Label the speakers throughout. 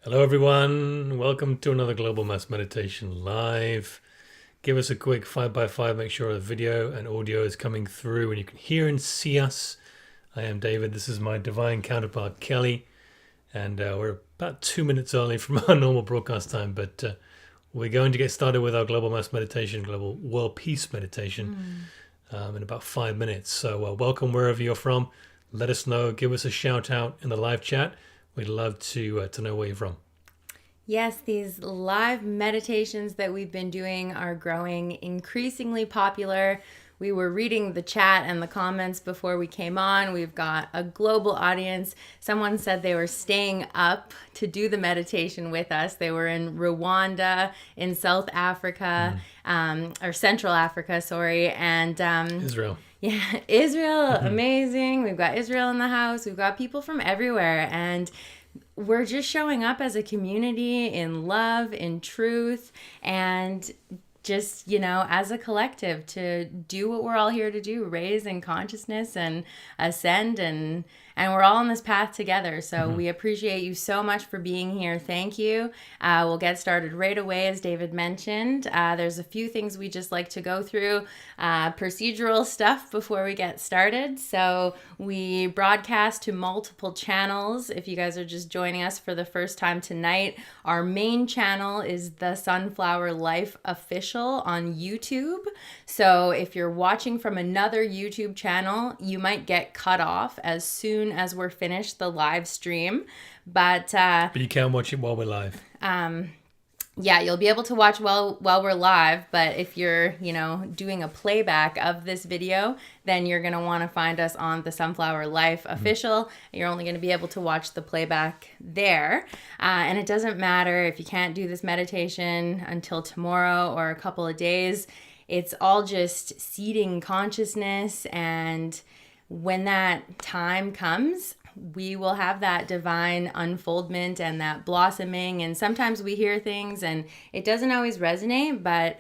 Speaker 1: Hello, everyone. Welcome to another Global Mass Meditation Live. Give us a quick 5x5. Make sure the video and audio is coming through and you can hear and see us. I am David. This is my divine counterpart, Kelly. And we're about 2 minutes early from our normal broadcast time, but we're going to get started with our Global Mass Meditation, Global World Peace Meditation in about 5 minutes. So welcome wherever you're from. Let us know. Give us a shout out in the live chat. We'd love to know where you're from.
Speaker 2: Yes, these live meditations that we've been doing are growing increasingly popular. We were reading the chat and the comments before we came on. We've got a global audience. Someone said they were staying up to do the meditation with us. They were in Rwanda, in South Africa, or Central Africa, sorry, and
Speaker 1: Israel.
Speaker 2: Yeah, Israel, amazing. We've got Israel in the house. We've got people from everywhere. And we're just showing up as a community in love, in truth, and just, as a collective to do what we're all here to do, raise in consciousness and ascend, and we're all on this path together. So we appreciate you so much for being here. Thank you. We'll get started right away, as David mentioned. There's a few things we just like to go through, procedural stuff before we get started. So we broadcast to multiple channels. If you guys are just joining us for the first time tonight, our main channel is the Sunflower Life Official on YouTube. So if you're watching from another YouTube channel, you might get cut off as soon as we're finished the live stream. But
Speaker 1: you can watch it while we're live.
Speaker 2: Yeah, you'll be able to watch while we're live, but if you're, doing a playback of this video, then you're going to want to find us on the Sunflower Life Official. You're only going to be able to watch the playback there. And it doesn't matter if you can't do this meditation until tomorrow or a couple of days. It's all just seeding consciousness, and when that time comes, we will have that divine unfoldment and that blossoming. And sometimes we hear things and it doesn't always resonate, but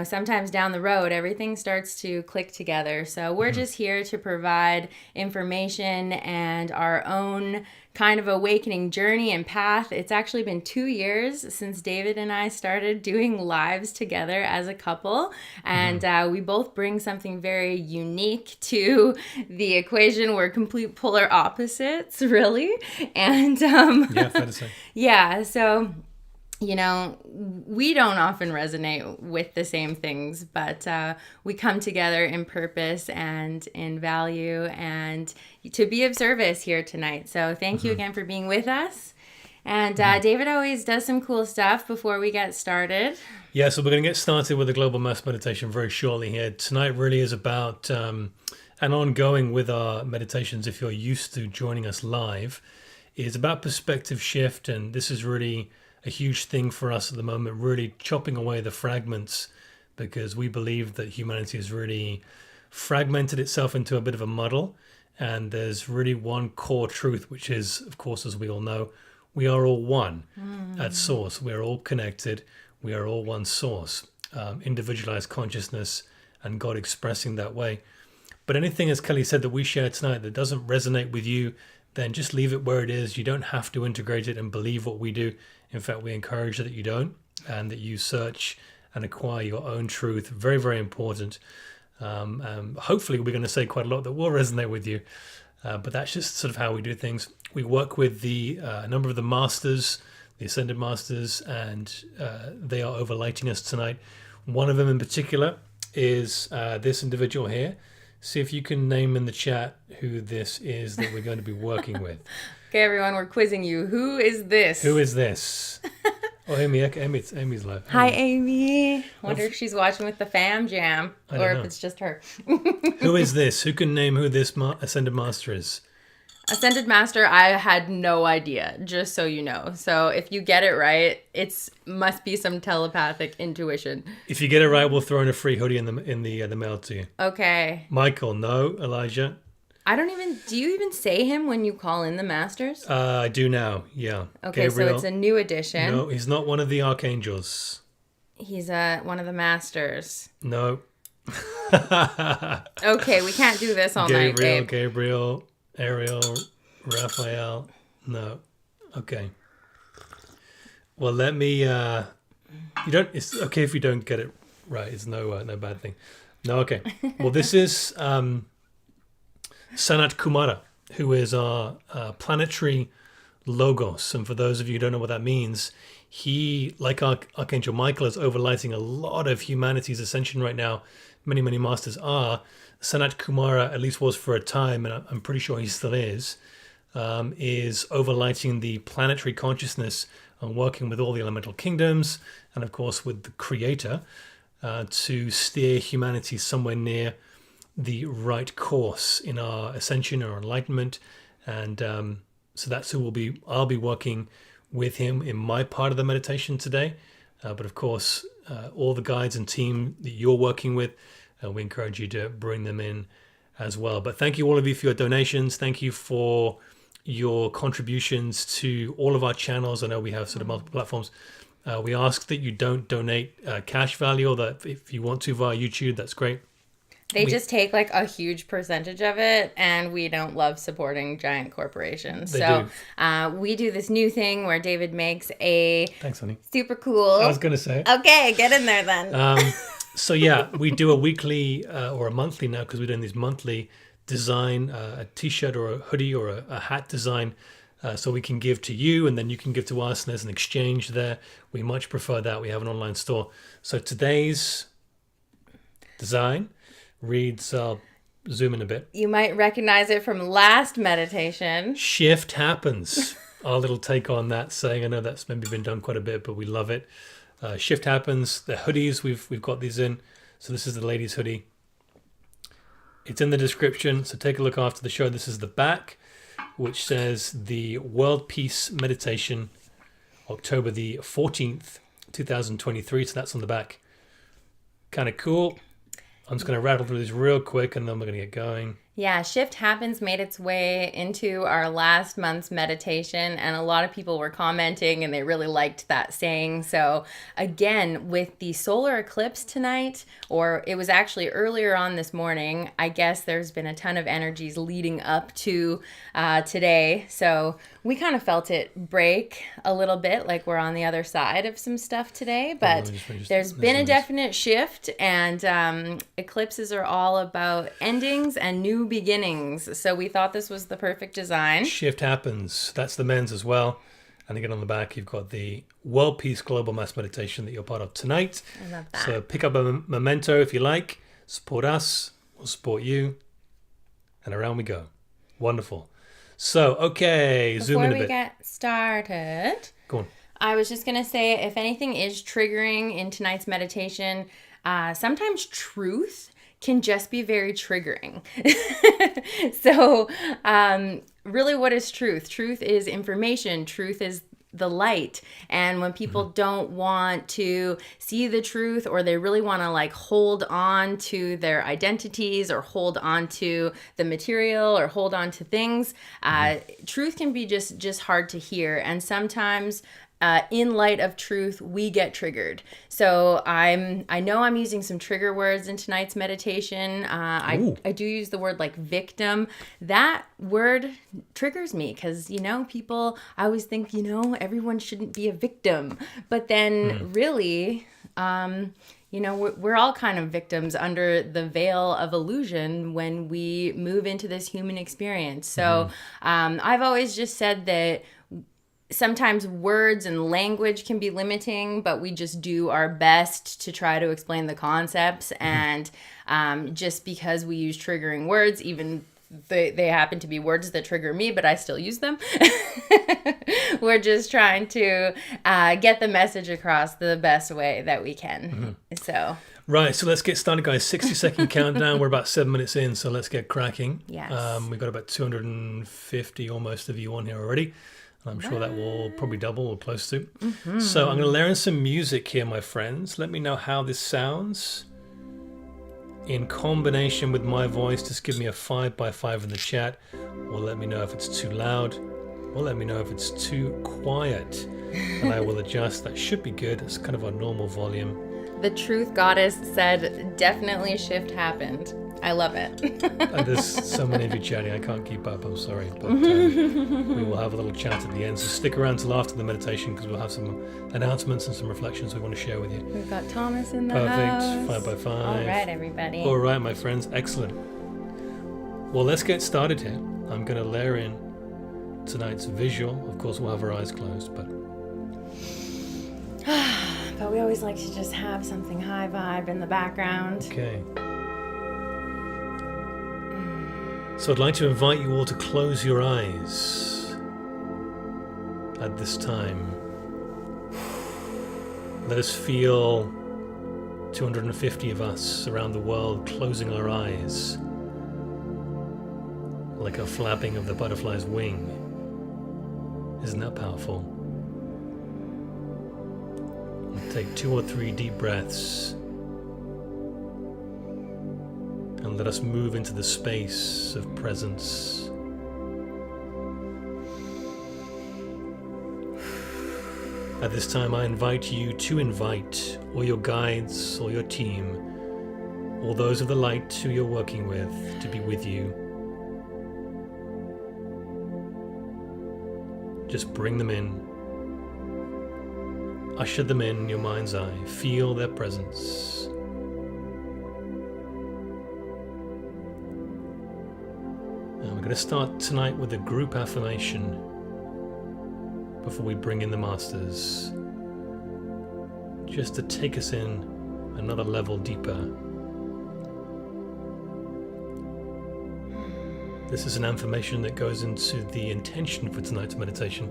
Speaker 2: sometimes down the road, everything starts to click together. So we're just here to provide information and our own kind of awakening journey and path. It's actually been 2 years since David and I started doing lives together as a couple. And we both bring something very unique to the equation. We're complete polar opposites, really. And
Speaker 1: Yeah, fair to say.
Speaker 2: yeah, so we don't often resonate with the same things, but we come together in purpose and in value and to be of service here tonight. So thank you again for being with us. And David always does some cool stuff before we get started.
Speaker 1: Yeah, so we're going to get started with the Global Mass Meditation very shortly here. Tonight really is about, and ongoing with our meditations, if you're used to joining us live, is about perspective shift. And this is really a huge thing for us at the moment, really chopping away the fragments, because we believe that humanity has really fragmented itself into a bit of a muddle. And there's really one core truth, which is, of course, as we all know, we are all one at source. We are all connected. We are all one source, individualized consciousness and God expressing that way. But anything, as Kelly said, that we share tonight that doesn't resonate with you, then just leave it where it is. You don't have to integrate it and believe what we do. In fact, we encourage that you don't, and that you search and acquire your own truth. Very, very important. Hopefully, we're going to say quite a lot that will resonate with you. But that's just sort of how we do things. We work with a number of the masters, the Ascended Masters, and they are overlighting us tonight. One of them in particular is this individual here. See if you can name in the chat who this is that we're going to be working with.
Speaker 2: Okay, everyone, we're quizzing you. Who is this?
Speaker 1: Who is this? Oh, Amy's live.
Speaker 2: Hi, Amy. Wonder if she's watching with the fam jam or if it's just her.
Speaker 1: Who is this? Who can name who this Ascended Master is?
Speaker 2: Ascended Master, I had no idea, just so you know. So if you get it right, it must be some telepathic intuition.
Speaker 1: If you get it right, we'll throw in a free hoodie in the mail to you.
Speaker 2: Okay.
Speaker 1: Michael, no. Elijah?
Speaker 2: Do you even say him when you call in the masters?
Speaker 1: I do now, yeah.
Speaker 2: Okay,
Speaker 1: Gabriel.
Speaker 2: so it's a new addition.
Speaker 1: No, he's not one of the archangels.
Speaker 2: He's one of the masters.
Speaker 1: No.
Speaker 2: Okay, we can't do this all night, babe.
Speaker 1: Gabriel, Ariel, Raphael. No. Okay. Well, let me. You don't. It's okay if you don't get it right. It's no bad thing. No, okay. Well, this is Sanat Kumara, who is our planetary logos. And for those of you who don't know what that means, he, like Archangel Michael, is overlighting a lot of humanity's ascension right now. Many, many masters are. Sanat Kumara, at least was for a time, and I'm pretty sure he still is overlighting the planetary consciousness and working with all the elemental kingdoms and, of course, with the Creator to steer humanity somewhere near the right course in our ascension or enlightenment. And so that's who I'll be working with him in my part of the meditation today. But of course, all the guides and team that you're working with, we encourage you to bring them in as well. But thank you all of you for your donations. Thank you for your contributions to all of our channels. I know we have sort of multiple platforms. We ask that you don't donate cash value, or that if you want to via YouTube, that's great.
Speaker 2: They just take like a huge percentage of it, and we don't love supporting giant corporations. We do this new thing where David makes a
Speaker 1: Thanks, honey.
Speaker 2: super cool.
Speaker 1: I was going to say.
Speaker 2: Okay, get in there then.
Speaker 1: So yeah, we do a weekly or a monthly now, because we're doing these monthly design, a t-shirt or a hoodie or a hat design, so we can give to you and then you can give to us, and there's an exchange there. We much prefer that. We have an online store. So today's design reads, I'll zoom in a bit.
Speaker 2: You might recognize it from last meditation.
Speaker 1: Shift happens. Our little take on that saying. I know that's maybe been done quite a bit, but we love it. Shift happens. The hoodies, we've got these in. So this is the ladies' hoodie. It's in the description, so take a look after the show. This is the back, which says the World Peace Meditation, October the 14th, 2023. So that's on the back. Kind of cool. I'm just going to rattle through these real quick, and then we're going to get going.
Speaker 2: Yeah, Shift Happens made its way into our last month's meditation, and a lot of people were commenting, and they really liked that saying. So again, with the solar eclipse tonight, or it was actually earlier on this morning, I guess there's been a ton of energies leading up to today. So we kind of felt it break a little bit, like we're on the other side of some stuff today, but there's been a definite shift, and eclipses are all about endings and new beginnings. So we thought this was the perfect design.
Speaker 1: Shift happens. That's the men's as well. And again, on the back, you've got the World Peace Global Mass Meditation that you're part of tonight.
Speaker 2: I love that.
Speaker 1: So pick up a memento if you like. Support us. We'll support you. And around we go. Wonderful. So, okay, zoom in a bit.
Speaker 2: Before we get started,
Speaker 1: go on.
Speaker 2: I was just going to say, if anything is triggering in tonight's meditation, sometimes truth can just be very triggering. So really, what is truth? Truth is information. Truth is the light. And when people don't want to see the truth, or they really want to like hold on to their identities, or hold on to the material, or hold on to things, truth can be just hard to hear. And sometimes in light of truth, we get triggered. So I know I'm using some trigger words in tonight's meditation. I do use the word like victim. That word triggers me because, people, I always think, everyone shouldn't be a victim. But then really, we're all kind of victims under the veil of illusion when we move into this human experience. So I've always just said that sometimes words and language can be limiting, but we just do our best to try to explain the concepts. And just because we use triggering words, even they happen to be words that trigger me, but I still use them. We're just trying to get the message across the best way that we can. So.
Speaker 1: Right, so let's get started, guys. 60-second countdown. We're about 7 minutes in, so let's get cracking.
Speaker 2: Yes.
Speaker 1: We've got about 250 almost of you on here already. I'm sure that will probably double or close to. So I'm going to layer in some music here, my friends. Let me know how this sounds in combination with my voice. Just give me a 5x5 in the chat, or let me know if it's too loud, or let me know if it's too quiet, and I will adjust. That should be good. It's kind of our normal volume.
Speaker 2: The truth goddess said, definitely shift happened. I love it.
Speaker 1: There's so many of you chatting, I can't keep up, I'm sorry. But we will have a little chat at the end, so stick around till after the meditation because we'll have some announcements and some reflections we want to share with you.
Speaker 2: We've got Thomas in the
Speaker 1: Perfect,
Speaker 2: house.
Speaker 1: 5x5.
Speaker 2: All right, everybody.
Speaker 1: All right, my friends, excellent. Well, let's get started here. I'm going to layer in tonight's visual. Of course, we'll have our eyes closed, but
Speaker 2: But we always like to just have something high vibe in the background.
Speaker 1: okay. So I'd like to invite you all to close your eyes at this time. Let us feel 250 of us around the world closing our eyes like a flapping of the butterfly's wing. Isn't that powerful? Take 2 or 3 deep breaths and let us move into the space of presence. At this time, I invite you to invite all your guides, all your team, all those of the light who you're working with to be with you. Just bring them in. Usher them in your mind's eye. Feel their presence. And we're going to start tonight with a group affirmation before we bring in the masters, just to take us in another level deeper. This is an affirmation that goes into the intention for tonight's meditation.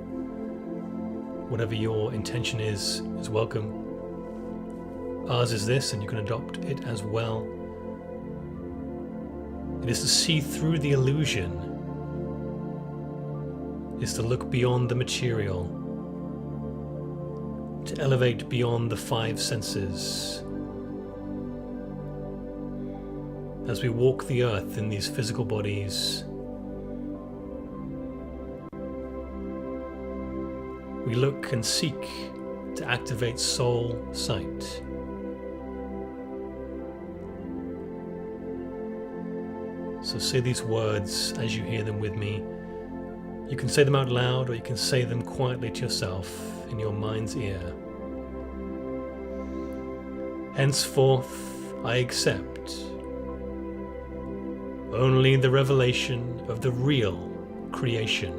Speaker 1: Whatever your intention is welcome. Ours is this, and you can adopt it as well. It is to see through the illusion. Is to look beyond the material. To elevate beyond the 5 senses. As we walk the earth in these physical bodies, we look and seek to activate soul sight. So say these words as you hear them with me. You can say them out loud, or you can say them quietly to yourself in your mind's ear. Henceforth, I accept only the revelation of the real creation,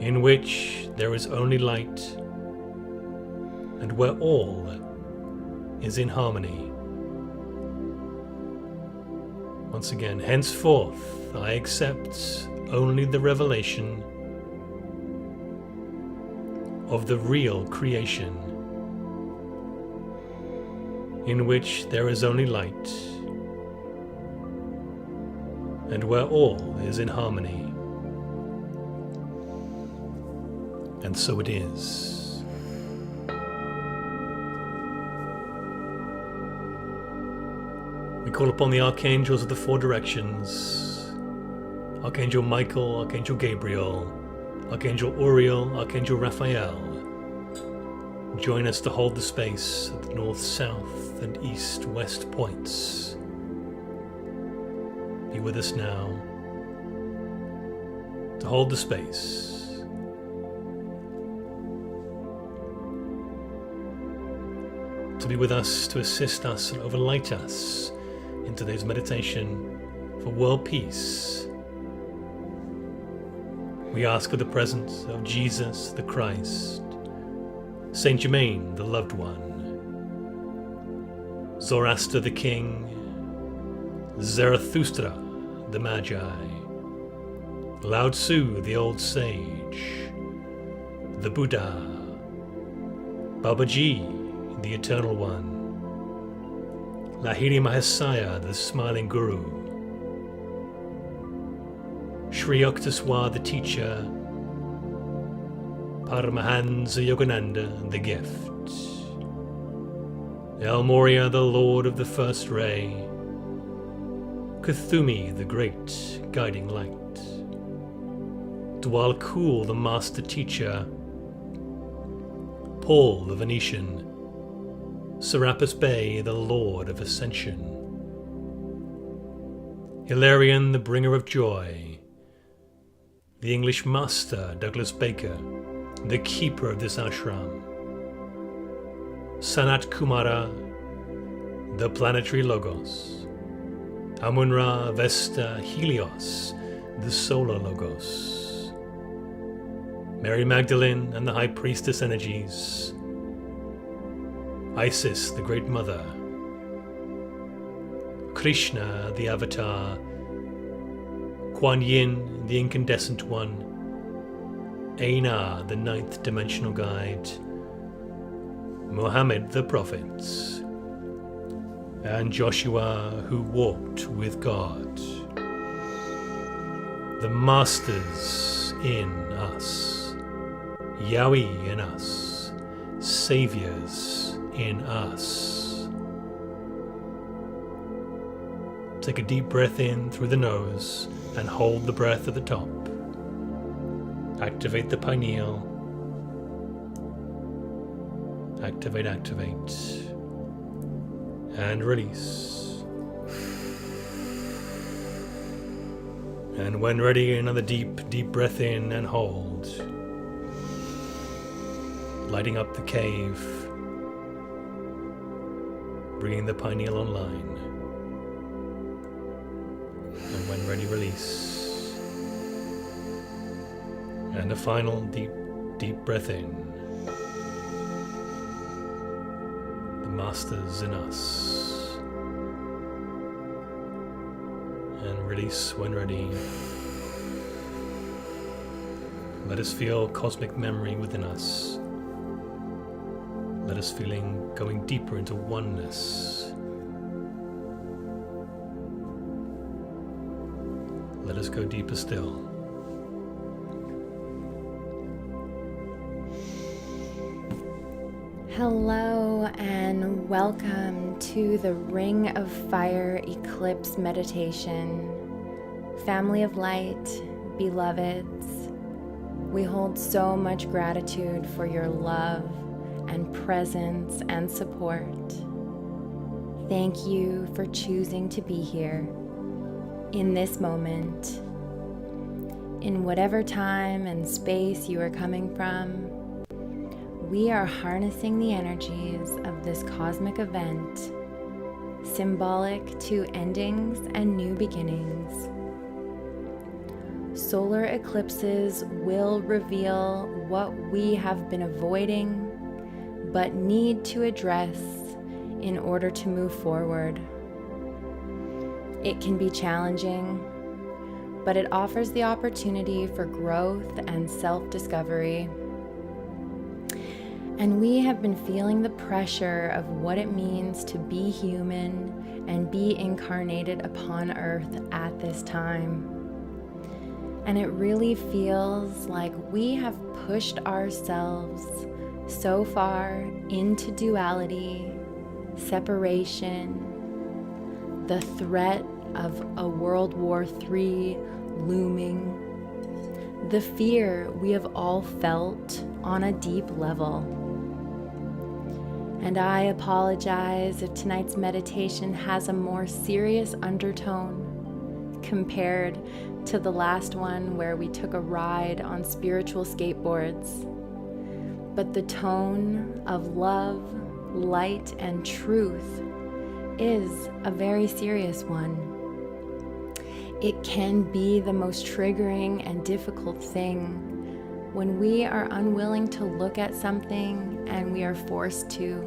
Speaker 1: in which there is only light, and where all is in harmony. Once again, henceforth I accept only the revelation of the real creation, in which there is only light, and where all is in harmony. And so it is. We call upon the archangels of the 4 directions. Archangel Michael, Archangel Gabriel, Archangel Uriel, Archangel Raphael. Join us to hold the space at the north, south, and east, west points. Be with us now to hold the space. To be with us, to assist us and overlight us in today's meditation for world peace. We ask for the presence of Jesus the Christ, Saint Germain the loved one, Zoroaster the king, Zarathustra the magi, Lao Tzu the old sage, the Buddha, Babaji the Eternal One, Lahiri Mahasaya, the Smiling Guru, Sri Yukteswar, the Teacher, Paramahansa Yogananda, the Gift, El Moria, the Lord of the First Ray, Kuthumi, the Great Guiding Light, Dwal Kul, the Master Teacher, Paul the Venetian, Serapis Bey, the Lord of Ascension, Hilarion, the bringer of joy, the English master, Douglas Baker, the keeper of this ashram, Sanat Kumara, the planetary Logos, Amun-Ra, Vesta, Helios, the solar Logos, Mary Magdalene and the High Priestess energies, Isis, the Great Mother, Krishna, the Avatar, Kuan Yin, the Incandescent One, Einar, the Ninth Dimensional Guide, Muhammad, the Prophet, and Joshua, who walked with God. The Masters in us, Yahweh in us, Saviors in us. Take a deep breath in through the nose and hold the breath at the top. Activate the pineal. Activate. And release. And when ready, another deep breath in and hold. Lighting up the cave. Bringing the pineal online. And when ready, release. And a final deep breath in. The Masters in us. And release when ready. Let us feel cosmic memory within us. Let us feeling going deeper into oneness. Let us go deeper still.
Speaker 2: Hello and welcome to the Ring of Fire Eclipse meditation. Family of light, beloveds, we hold so much gratitude for your love and presence and support. Thank you for choosing to be here in this moment. In whatever time and space you are coming from, we are harnessing the energies of this cosmic event, symbolic to endings and new beginnings. Solar eclipses will reveal what we have been avoiding but need to address in order to move forward. It can be challenging, but it offers the opportunity for growth and self-discovery. And we have been feeling the pressure of what it means to be human and be incarnated upon Earth at this time. And it really feels like we have pushed ourselves so far into duality, separation, the threat of a World War III looming, the fear we have all felt on a deep level. And I apologize if tonight's meditation has a more serious undertone compared to the last one where we took a ride on spiritual skateboards. But the tone of love, light, and truth is a very serious one. It can be the most triggering and difficult thing when we are unwilling to look at something and we are forced to.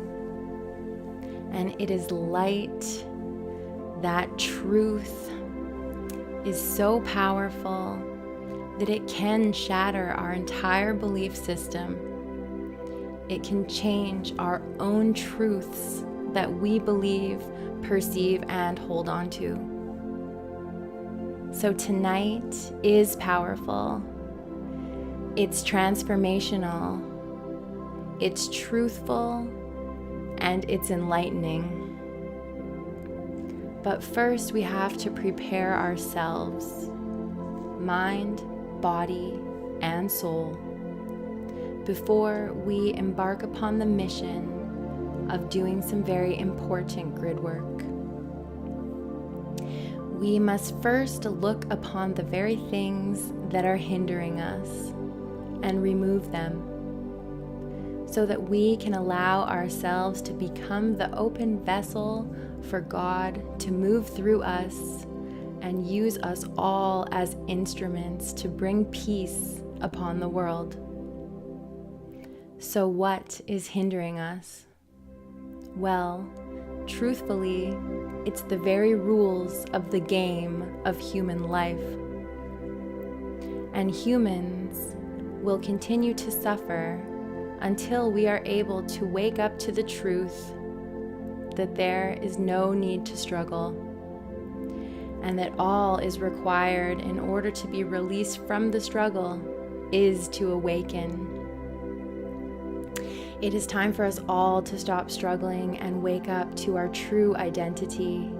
Speaker 2: And it is light, that truth is so powerful that it can shatter our entire belief system. It can change our own truths that we believe, perceive, and hold on to. So tonight is powerful. It's transformational, it's truthful, and it's enlightening. But first we have to prepare ourselves, mind, body, and soul, before we embark upon the mission of doing some very important grid work. we must first look upon the very things that are hindering us and remove them, so that we can allow ourselves to become the open vessel for God to move through us and use us all as instruments to bring peace upon the world. So what is hindering us? Well, truthfully, it's the very rules of the game of human life. And humans will continue to suffer until we are able to wake up to the truth that there is no need to struggle, and that all is required in order to be released from the struggle is to awaken. It is time for us all to stop struggling and wake up to our true identity.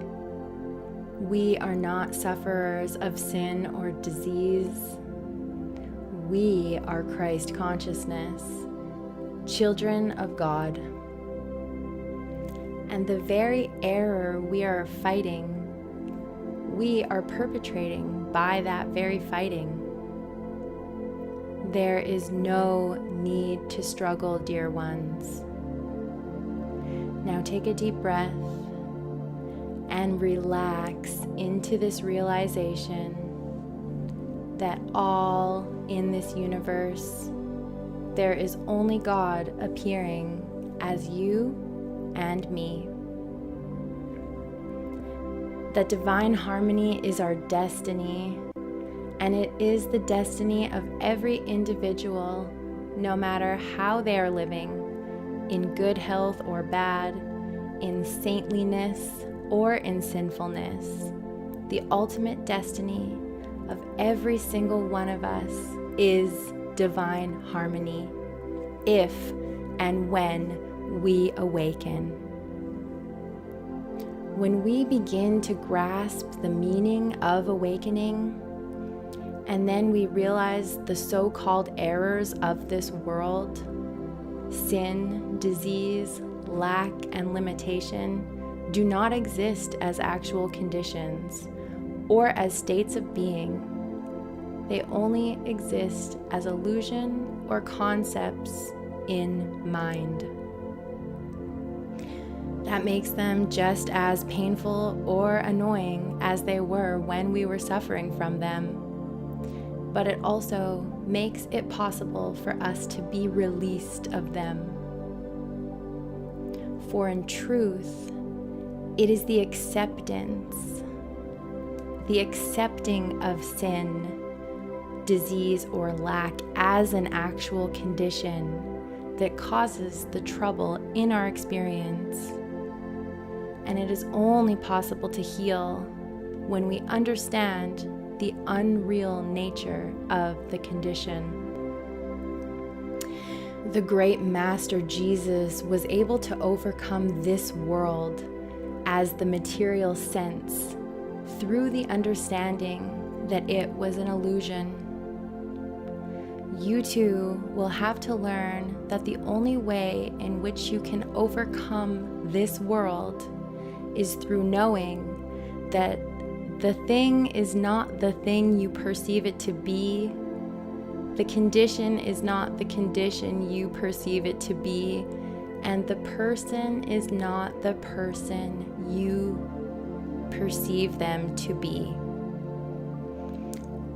Speaker 2: We are not sufferers of sin or disease. We are Christ consciousness, children of God. And the very error we are fighting, we are perpetrating by that very fighting. There is no need to struggle, dear ones. Now take a deep breath and relax into this realization that all in this universe, there is only God appearing as you and me. That divine harmony is our destiny, and it is the destiny of every individual, no matter how they are living, in good health or bad, in saintliness or in sinfulness. The ultimate destiny of every single one of us is divine harmony, if and when we awaken. When we begin to grasp the meaning of awakening, and then we realize the so-called errors of this world, sin, disease, lack, and limitation, do not exist as actual conditions or as states of being. They only exist as illusion or concepts in mind. That makes them just as painful or annoying as they were when we were suffering from them. But it also makes it possible for us to be released of them. For in truth, it is the acceptance, the accepting of sin, disease, or lack as an actual condition that causes the trouble in our experience. And it is only possible to heal when we understand the unreal nature of the condition. The great Master Jesus was able to overcome this world as the material sense through the understanding that it was an illusion. You too will have to learn that the only way in which you can overcome this world is through knowing that the thing is not the thing you perceive it to be. The condition is not the condition you perceive it to be. And the person is not the person you perceive them to be.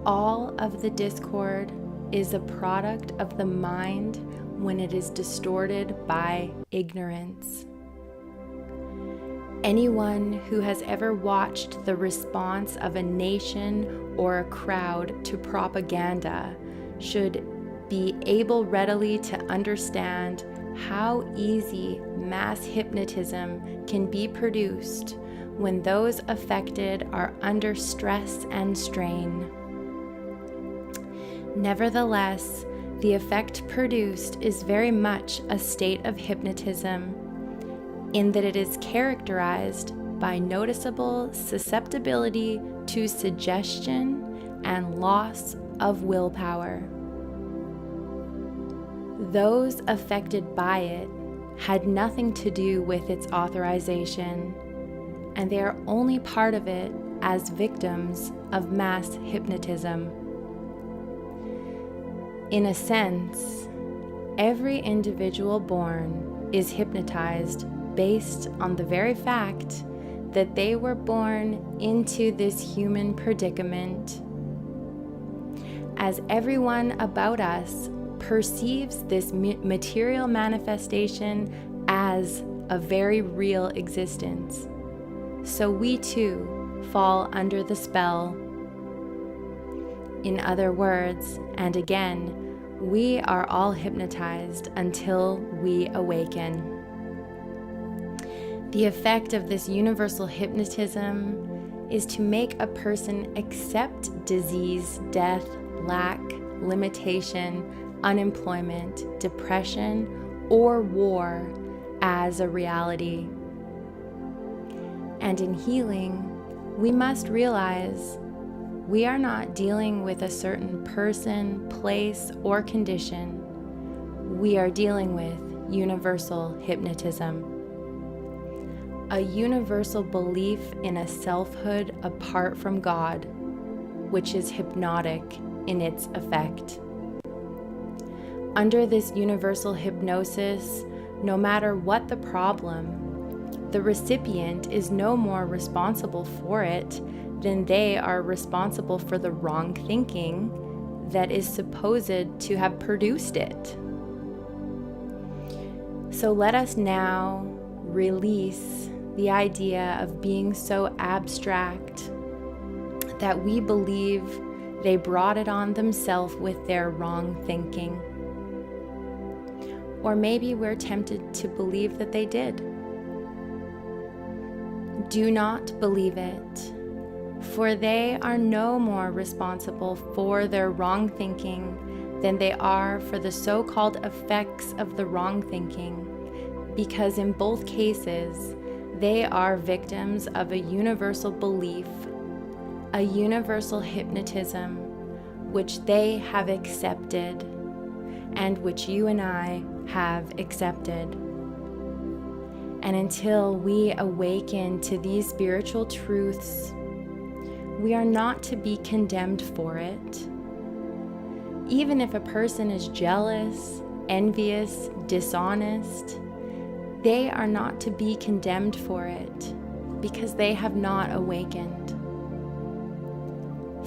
Speaker 2: All of the discord is a product of the mind when it is distorted by ignorance. Anyone who has ever watched the response of a nation or a crowd to propaganda should be able readily to understand how easy mass hypnotism can be produced when those affected are under stress and strain. Nevertheless, the effect produced is very much a state of hypnotism, in that it is characterized by noticeable susceptibility to suggestion and loss of willpower. Those affected by it had nothing to do with its authorization, and they are only part of it as victims of mass hypnotism. In a sense, every individual born is hypnotized based on the very fact that they were born into this human predicament. As everyone about us perceives this material manifestation as a very real existence, so we too fall under the spell. In other words, and again, we are all hypnotized until we awaken. The effect of this universal hypnotism is to make a person accept disease, death, lack, limitation, unemployment, depression, or war as a reality. And in healing, we must realize we are not dealing with a certain person, place, or condition. We are dealing with universal hypnotism. A universal belief in a selfhood apart from God, which is hypnotic in its effect. Under this universal hypnosis, no matter what the problem, the recipient is no more responsible for it than they are responsible for the wrong thinking that is supposed to have produced it. So let us now release the idea of being so abstract that we believe they brought it on themselves with their wrong thinking. Or maybe we're tempted to believe that they did. Do not believe it, for they are no more responsible for their wrong thinking than they are for the so-called effects of the wrong thinking, because in both cases, they are victims of a universal belief, a universal hypnotism, which they have accepted, and which you and I have accepted. And until we awaken to these spiritual truths, we are not to be condemned for it. Even if a person is jealous, envious, dishonest, they are not to be condemned for it because they have not awakened.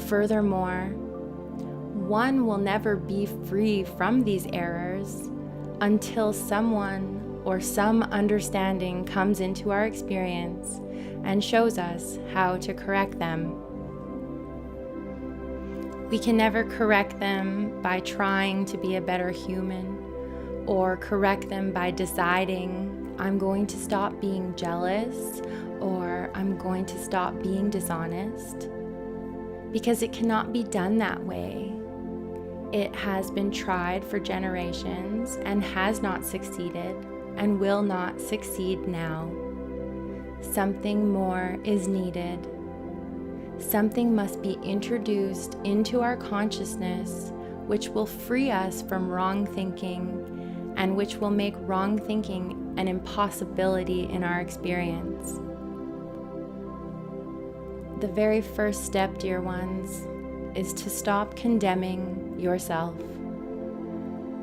Speaker 2: Furthermore, one will never be free from these errors until someone or some understanding comes into our experience and shows us how to correct them. We can never correct them by trying to be a better human, or correct them by deciding, I'm going to stop being jealous, or I'm going to stop being dishonest, because it cannot be done that way. It has been tried for generations and has not succeeded and will not succeed now. Something more is needed. Something must be introduced into our consciousness which will free us from wrong thinking and which will make wrong thinking an impossibility in our experience. The very first step, dear ones, is to stop condemning yourself.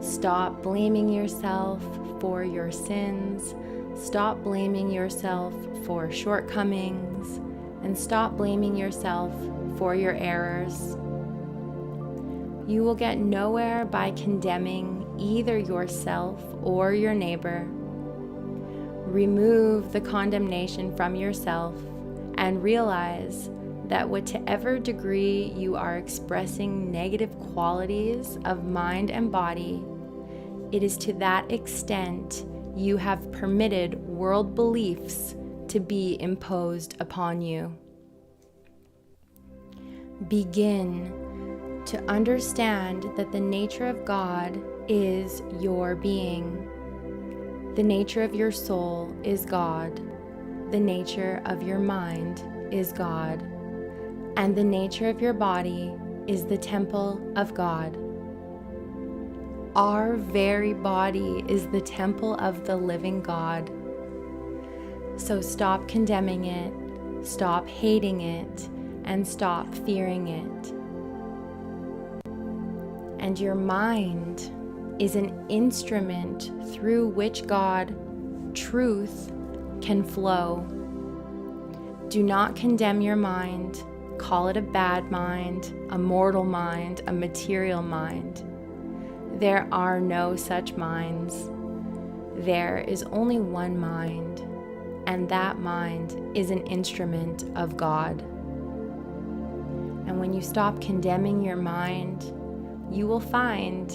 Speaker 2: Stop blaming yourself for your sins. Stop blaming yourself for shortcomings. And stop blaming yourself for your errors. You will get nowhere by condemning either yourself or your neighbor. Remove the condemnation from yourself and realize that whatever degree you are expressing negative qualities of mind and body, it is to that extent you have permitted world beliefs to be imposed upon you. Begin to understand that the nature of God is your being. The nature of your soul is God. The nature of your mind is God. And the nature of your body is the temple of God. Our very body is the temple of the living God. So stop condemning it, stop hating it, and stop fearing it. And your mind is an instrument through which God, truth, can flow. Do not condemn your mind. Call it a bad mind, a mortal mind, a material mind. There are no such minds. There is only one mind, and that mind is an instrument of God. And when you stop condemning your mind, you will find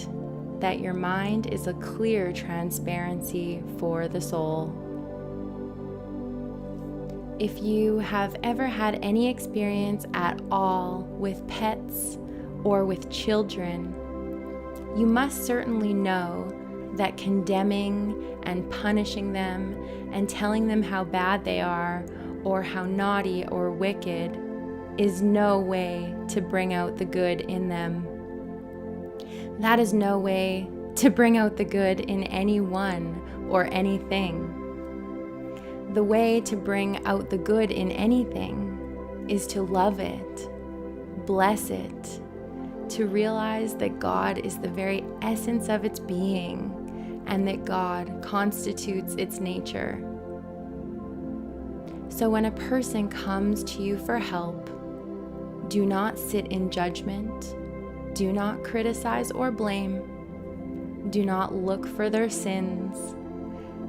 Speaker 2: that your mind is a clear transparency for the soul. If you have ever had any experience at all with pets or with children, you must certainly know that condemning and punishing them and telling them how bad they are or how naughty or wicked is no way to bring out the good in them. That is no way to bring out the good in anyone or anything. The way to bring out the good in anything is to love it, bless it, to realize that God is the very essence of its being and that God constitutes its nature. So when a person comes to you for help, do not sit in judgment, do not criticize or blame, do not look for their sins,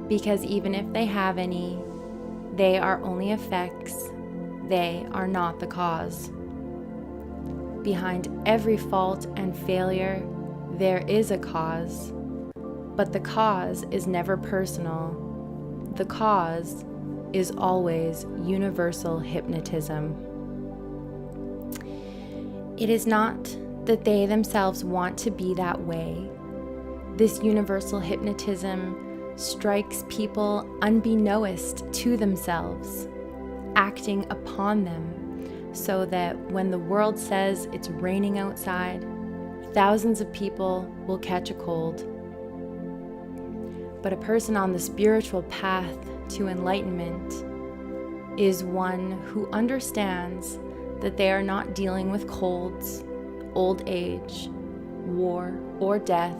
Speaker 2: because even if they have any, they are only effects, they are not the cause. Behind every fault and failure, there is a cause, but the cause is never personal. The cause is always universal hypnotism. It is not that they themselves want to be that way. This universal hypnotism strikes people unbeknownst to themselves, acting upon them, so that when the world says it's raining outside, thousands of people will catch a cold. But a person on the spiritual path to enlightenment is one who understands that they are not dealing with colds, old age, war, or death.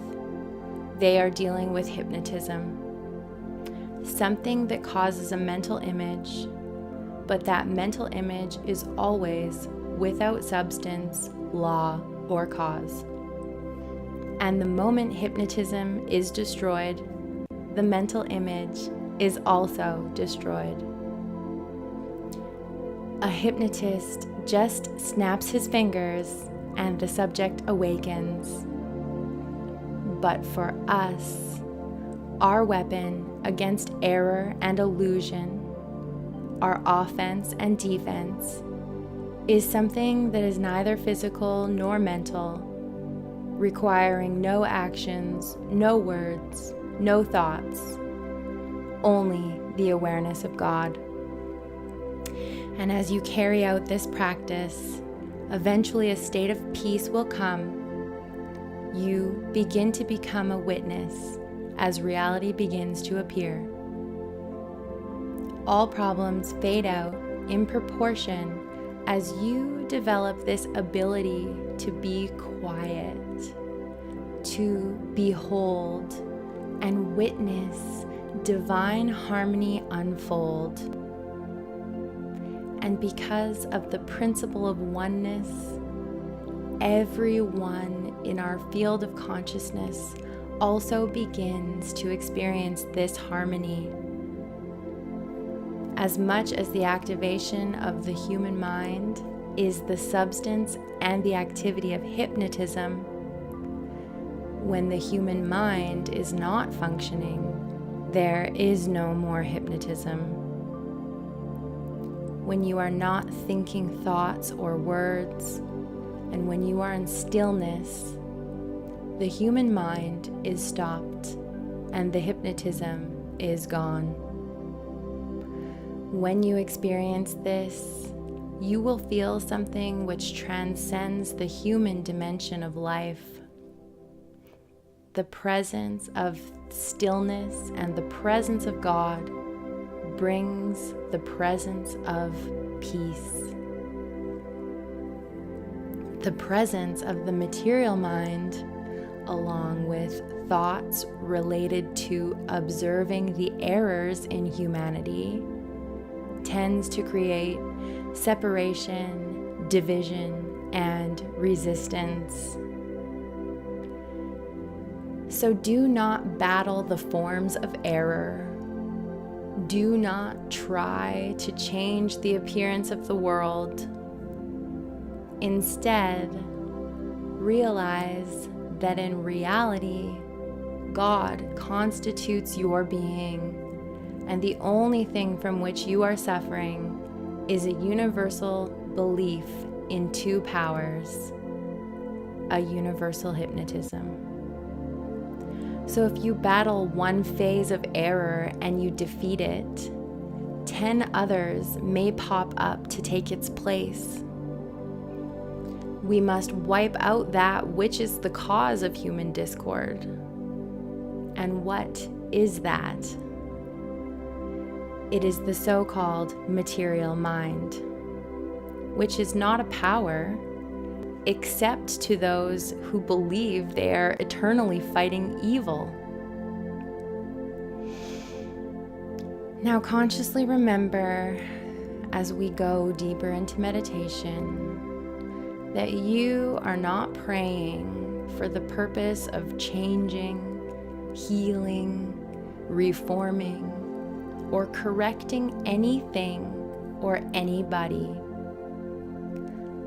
Speaker 2: They are dealing with hypnotism, something that causes a mental image, but that mental image is always without substance, law, or cause. And the moment hypnotism is destroyed, the mental image is also destroyed. A hypnotist just snaps his fingers and the subject awakens. But for us, our weapon against error and illusion, our offense and defense, is something that is neither physical nor mental, requiring no actions, no words, no thoughts, only the awareness of God. And as you carry out this practice, eventually a state of peace will come. You begin to become a witness as reality begins to appear. All problems fade out in proportion as you develop this ability to be quiet, to behold and witness divine harmony unfold. And because of the principle of oneness, everyone in our field of consciousness also begins to experience this harmony. As much as the activation of the human mind is the substance and the activity of hypnotism, when the human mind is not functioning, there is no more hypnotism. When you are not thinking thoughts or words, and when you are in stillness, the human mind is stopped and the hypnotism is gone. When you experience this, you will feel something which transcends the human dimension of life. The presence of stillness and the presence of God brings the presence of peace. The presence of the material mind, along with thoughts related to observing the errors in humanity, tends to create separation, division, and resistance. So do not battle the forms of error. Do not try to change the appearance of the world. Instead, realize that in reality, God constitutes your being, and the only thing from which you are suffering is a universal belief in two powers, a universal hypnotism. So if you battle one phase of error and you defeat it, 10 others may pop up to take its place. We must wipe out that which is the cause of human discord. And what is that? It is the so-called material mind, which is not a power, except to those who believe they are eternally fighting evil. Now consciously remember, as we go deeper into meditation, that you are not praying for the purpose of changing, healing, reforming, or correcting anything or anybody.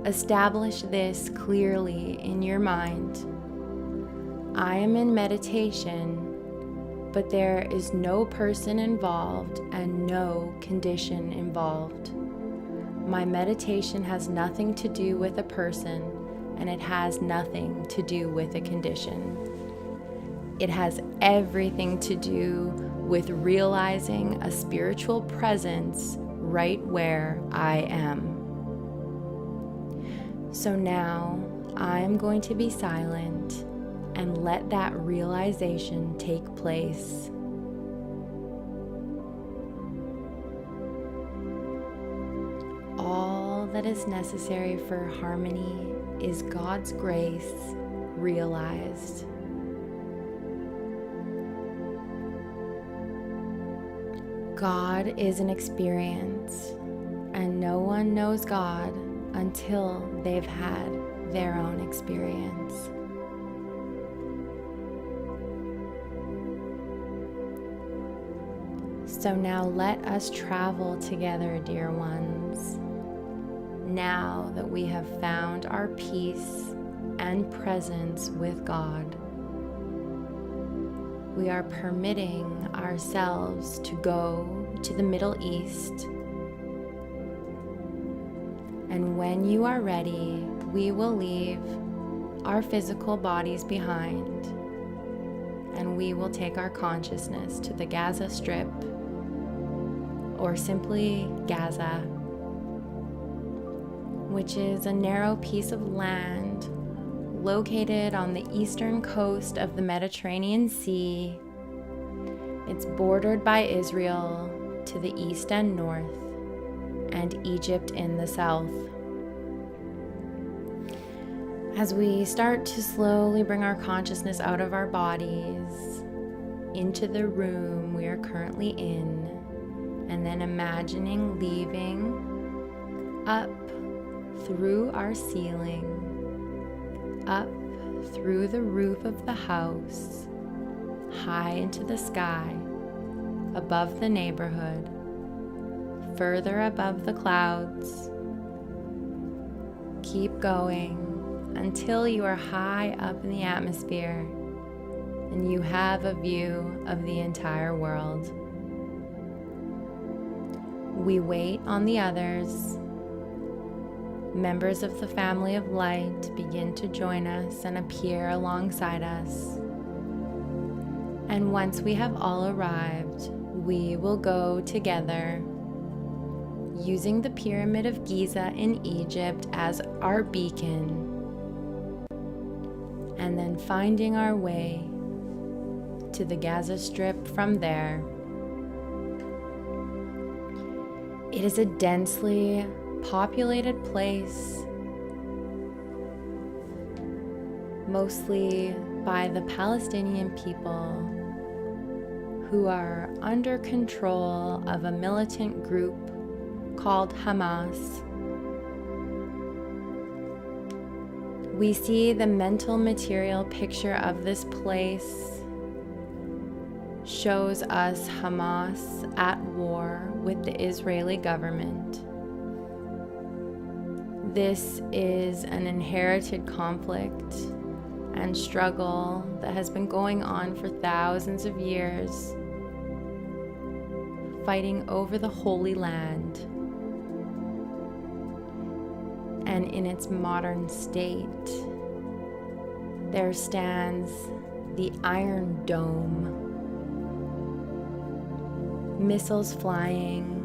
Speaker 2: Establish this clearly in your mind. I am in meditation, but there is no person involved and no condition involved. My meditation has nothing to do with a person, and it has nothing to do with a condition. It has everything to do with realizing a spiritual presence right where I am. So now I am going to be silent and let that realization take place. All that is necessary for harmony is God's grace realized. God is an experience, and no one knows God until they've had their own experience. So now let us travel together, dear ones. Now that we have found our peace and presence with God, we are permitting ourselves to go to the Middle East. And when you are ready, we will leave our physical bodies behind, and we will take our consciousness to the Gaza Strip, or simply Gaza, which is a narrow piece of land located on the eastern coast of the Mediterranean Sea. It's bordered by Israel to the east and north, and Egypt in the south. As we start to slowly bring our consciousness out of our bodies into the room we are currently in, and then imagining leaving up through our ceiling, up through the roof of the house, high into the sky, above the neighborhood, further above the clouds. Keep going until you are high up in the atmosphere and you have a view of the entire world. We wait on the others. Members of the family of light begin to join us and appear alongside us. And once we have all arrived, we will go together, using the Pyramid of Giza in Egypt as our beacon, and then finding our way to the Gaza Strip from there. It is a densely populated place mostly by the Palestinian people who are under control of a militant group called Hamas. We see the mental material picture of this place shows us Hamas at war with the Israeli government. This is an inherited conflict and struggle that has been going on for thousands of years, fighting over the Holy Land. And in its modern state, there stands the Iron Dome, missiles flying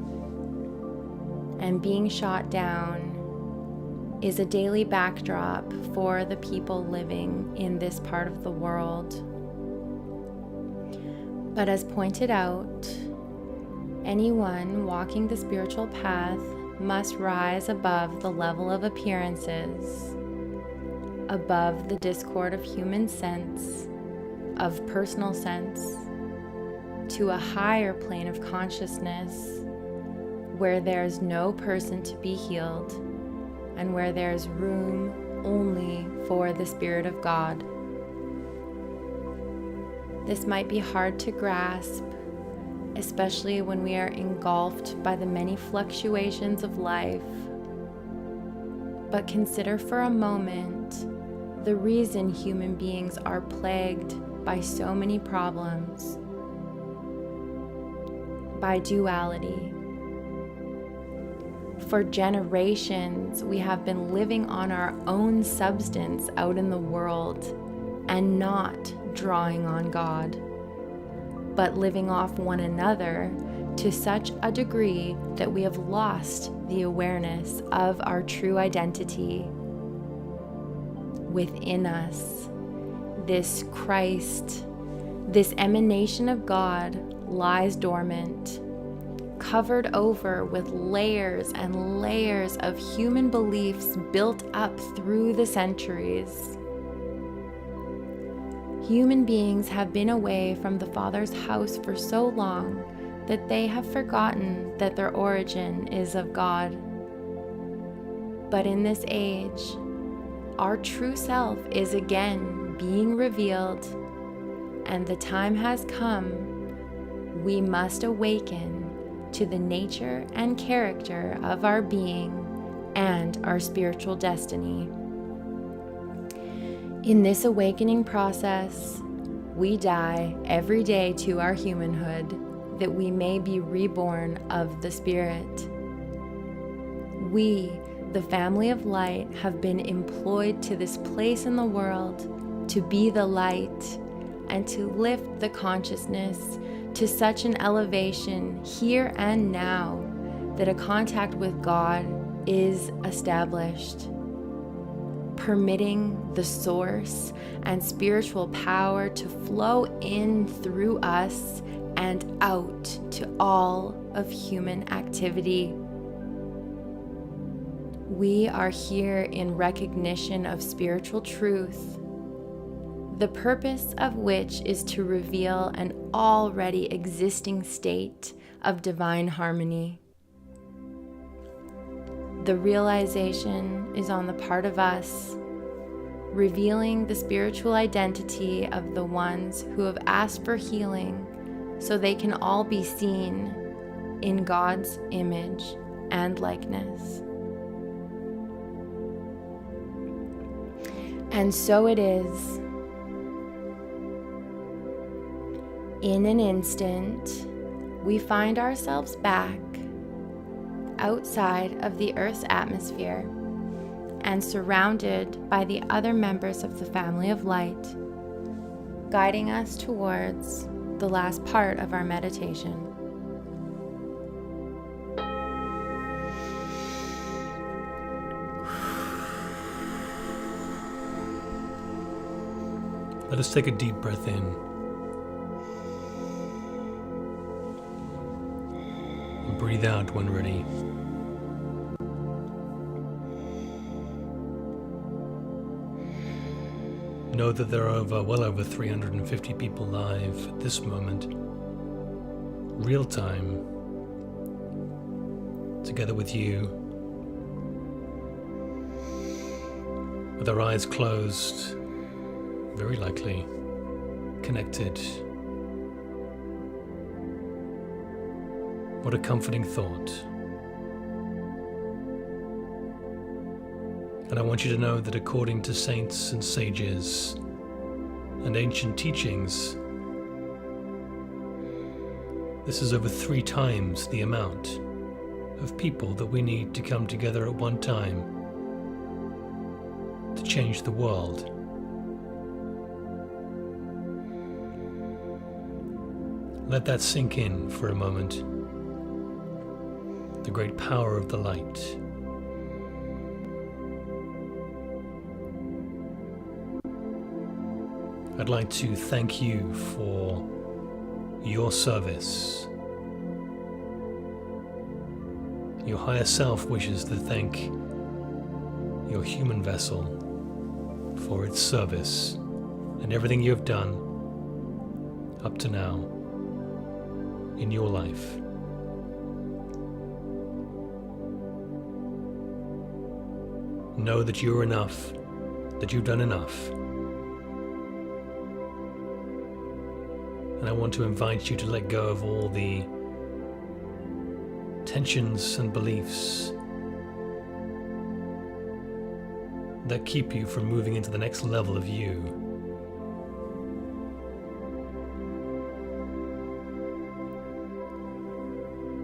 Speaker 2: and being shot down is a daily backdrop for the people living in this part of the world. But as pointed out, anyone walking the spiritual path must rise above the level of appearances, above the discord of human sense, of personal sense, to a higher plane of consciousness where there is no person to be healed and where there is room only for the Spirit of God. This might be hard to grasp, especially when we are engulfed by the many fluctuations of life. But consider for a moment the reason human beings are plagued by so many problems, by duality. For generations, we have been living on our own substance out in the world and not drawing on God, but living off one another to such a degree that we have lost the awareness of our true identity. Within us, this Christ, this emanation of God, lies dormant, covered over with layers and layers of human beliefs built up through the centuries. Human beings have been away from the Father's house for so long that they have forgotten that their origin is of God. But in this age, our true self is again being revealed, and the time has come. We must awaken to the nature and character of our being and our spiritual destiny. In this awakening process, we die every day to our humanhood that we may be reborn of the Spirit. We, the family of light, have been employed to this place in the world to be the light and to lift the consciousness to such an elevation here and now that a contact with God is established, permitting the source and spiritual power to flow in through us and out to all of human activity. We are here in recognition of spiritual truth, the purpose of which is to reveal an already existing state of divine harmony. The realization is on the part of us, revealing the spiritual identity of the ones who have asked for healing so they can all be seen in God's image and likeness. And so it is. In an instant, we find ourselves back outside of the Earth's atmosphere and surrounded by the other members of the family of light, guiding us towards the last part of our meditation.
Speaker 1: Let us take a deep breath in. Breathe out when ready. Know that there are well over 350 people live at this moment, real time, together with you, with our eyes closed, very likely connected. What a comforting thought. And I want you to know that according to saints and sages and ancient teachings, this is over 3 times the amount of people that we need to come together at one time to change the world. Let that sink in for a moment. The great power of the light. I'd like to thank you for your service. Your higher self wishes to thank your human vessel for its service and everything you have done up to now in your life. Know that you're enough, that you've done enough. And I want to invite you to let go of all the tensions and beliefs that keep you from moving into the next level of you.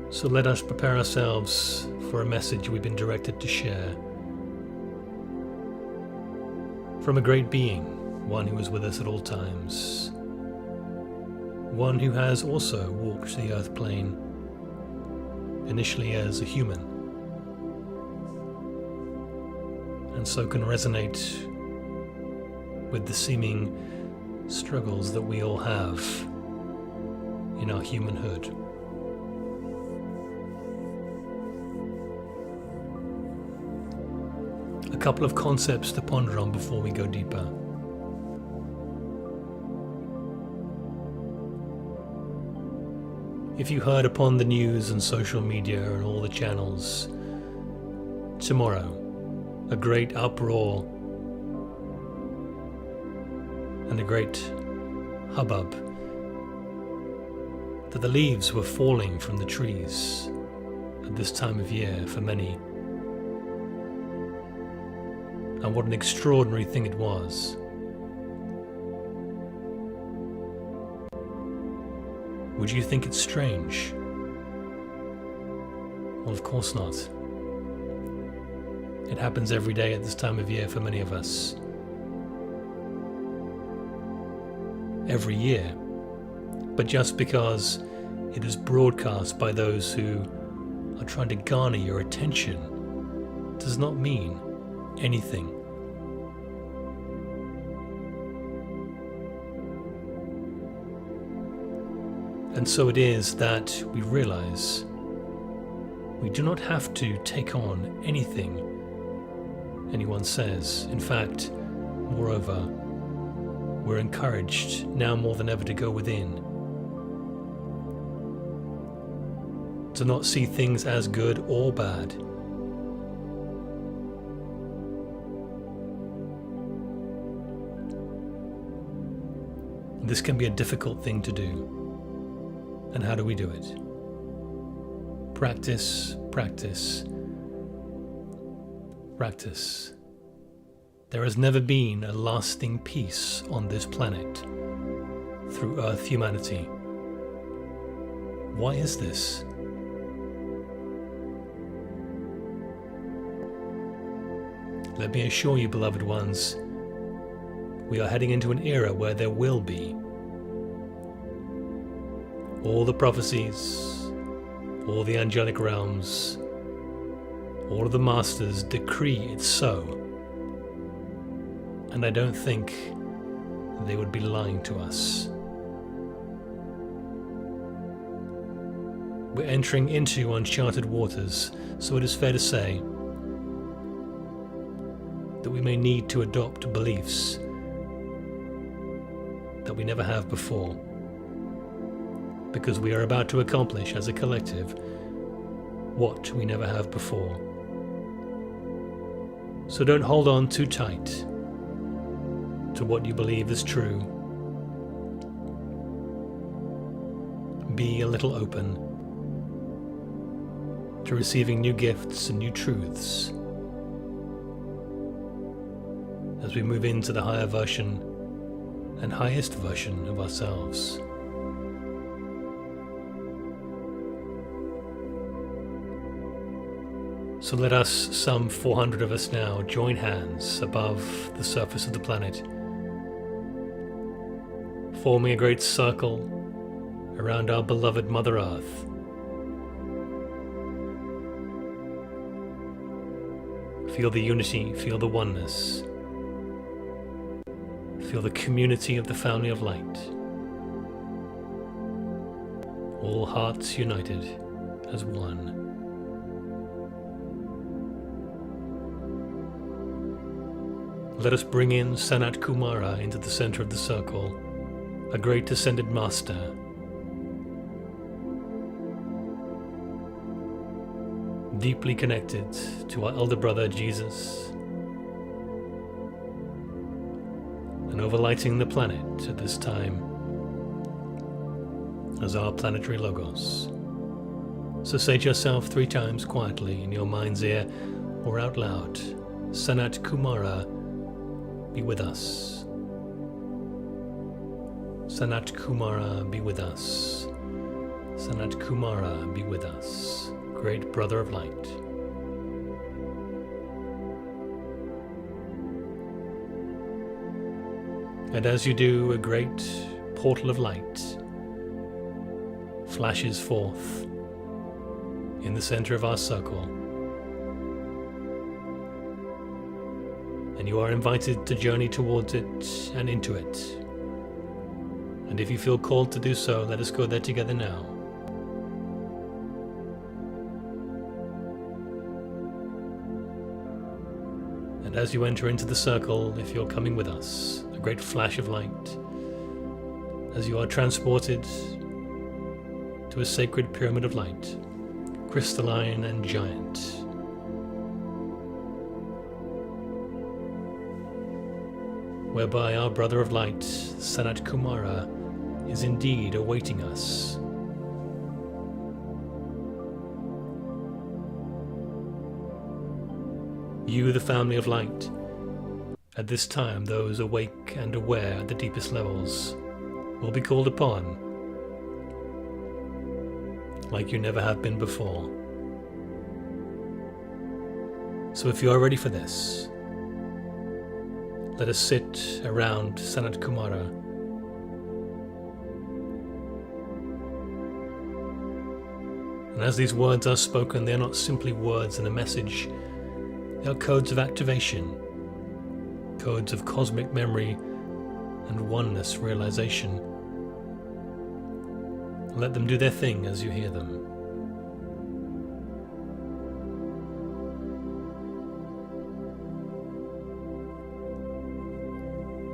Speaker 1: So let us prepare ourselves for a message we've been directed to share from a great being, one who is with us at all times. One who has also walked the earth plane, initially as a human, and so can resonate with the seeming struggles that we all have in our humanhood. A couple of concepts to ponder on before we go deeper. If you heard upon the news and social media and all the channels, tomorrow, a great uproar and a great hubbub that the leaves were falling from the trees at this time of year for many. And what an extraordinary thing it was. Would you think it's strange? Well, of course not. It happens every day at this time of year for many of us. Every year. But just because it is broadcast by those who are trying to garner your attention does not mean anything. And so it is that we realize we do not have to take on anything anyone says. In fact, moreover, we're encouraged now more than ever to go within, to not see things as good or bad. This can be a difficult thing to do. And how do we do it? Practice, practice, practice. There has never been a lasting peace on this planet through Earth humanity. Why is this? Let me assure you, beloved ones, we are heading into an era where there will be. All the prophecies, all the angelic realms, all of the masters decree it so. And I don't think they would be lying to us. We're entering into uncharted waters, so it is fair to say that we may need to adopt beliefs that we never have before. Because we are about to accomplish as a collective what we never have before. So don't hold on too tight to what you believe is true. Be a little open to receiving new gifts and new truths as we move into the higher version and highest version of ourselves. So let us, some 400 of us now, join hands above the surface of the planet, forming a great circle around our beloved Mother Earth. Feel the unity, feel the oneness, feel the community of the family of light. All hearts united as one. Let us bring in Sanat Kumara into the center of the circle, a great ascended master. Deeply connected to our elder brother Jesus, and overlighting the planet at this time as our planetary logos. So say to yourself 3 times quietly in your mind's ear or out loud, Sanat Kumara, be with us. Sanat Kumara, be with us. Sanat Kumara, be with us. Great brother of light. And as you do, a great portal of light flashes forth in the center of our circle. And you are invited to journey towards it and into it. And if you feel called to do so, let us go there together now. And as you enter into the circle, if you're coming with us, a great flash of light, as you are transported to a sacred pyramid of light, crystalline and giant. Whereby our brother of light, Sanat Kumara, is indeed awaiting us. You, the family of light, at this time those awake and aware at the deepest levels, will be called upon like you never have been before. So if you are ready for this, let us sit around Sanat Kumara. And as these words are spoken, they are not simply words and a message. They are codes of activation, codes of cosmic memory and oneness realization. Let them do their thing as you hear them.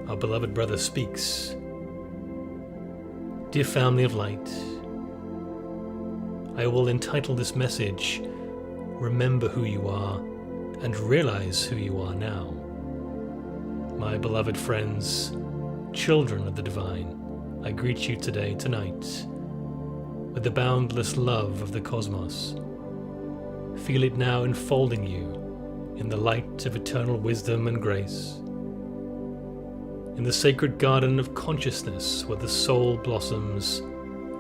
Speaker 1: Our beloved brother speaks. Dear family of light, I will entitle this message, Remember Who You Are and Realize Who You Are Now. My beloved friends, children of the divine, I greet you today, tonight, with the boundless love of the cosmos. Feel it now enfolding you in the light of eternal wisdom and grace. In the sacred garden of consciousness where the soul blossoms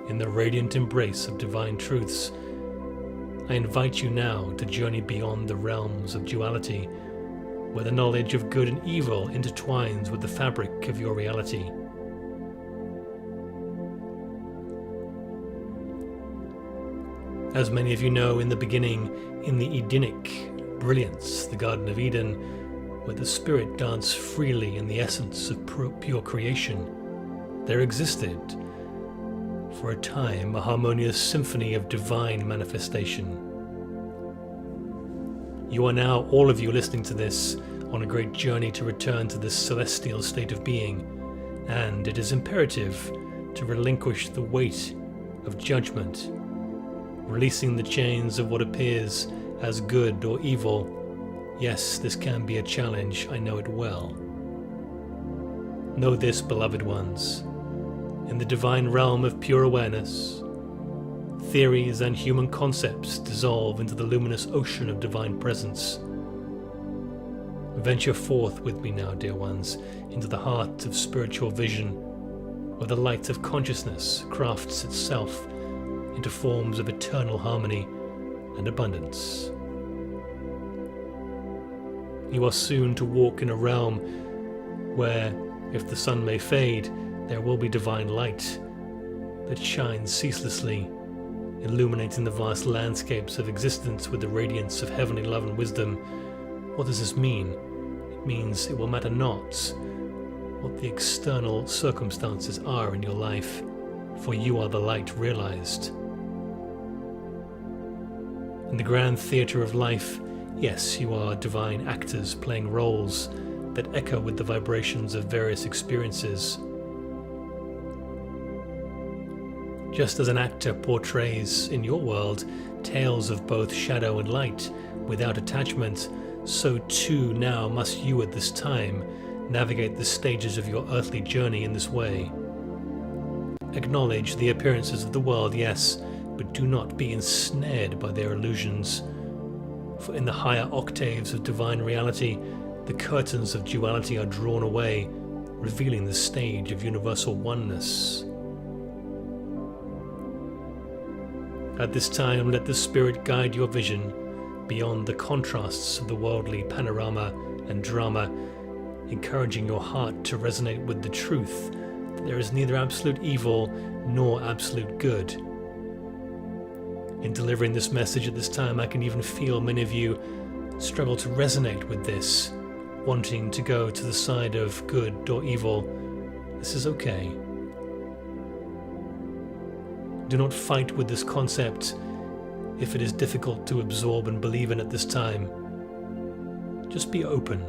Speaker 1: in the radiant embrace of divine truths, I invite you now to journey beyond the realms of duality, where the knowledge of good and evil intertwines with the fabric of your reality. As many of you know, in the beginning, in the Edenic brilliance, the Garden of Eden, where the spirit danced freely in the essence of pure creation, there existed, for a time, a harmonious symphony of divine manifestation. You are now, all of you listening to this, on a great journey to return to this celestial state of being, and it is imperative to relinquish the weight of judgment, releasing the chains of what appears as good or evil. Yes, this can be a challenge, I know it well. Know this, beloved ones, in the divine realm of pure awareness, theories and human concepts dissolve into the luminous ocean of divine presence. Venture forth with me now, dear ones, into the heart of spiritual vision, where the light of consciousness crafts itself into forms of eternal harmony and abundance. You are soon to walk in a realm where, if the sun may fade, there will be divine light that shines ceaselessly, illuminating the vast landscapes of existence with the radiance of heavenly love and wisdom. What does this mean? It means it will matter not what the external circumstances are in your life, for you are the light realized. In the grand theatre of life, yes, you are divine actors playing roles that echo with the vibrations of various experiences. Just as an actor portrays in your world tales of both shadow and light without attachment, so too now must you at this time navigate the stages of your earthly journey in this way. Acknowledge the appearances of the world, yes, but do not be ensnared by their illusions. For in the higher octaves of divine reality, the curtains of duality are drawn away, revealing the stage of universal oneness. At this time, let the Spirit guide your vision beyond the contrasts of the worldly panorama and drama, encouraging your heart to resonate with the truth that there is neither absolute evil nor absolute good. In delivering this message at this time, I can even feel many of you struggle to resonate with this, wanting to go to the side of good or evil. This is okay. Do not fight with this concept if it is difficult to absorb and believe in at this time. Just be open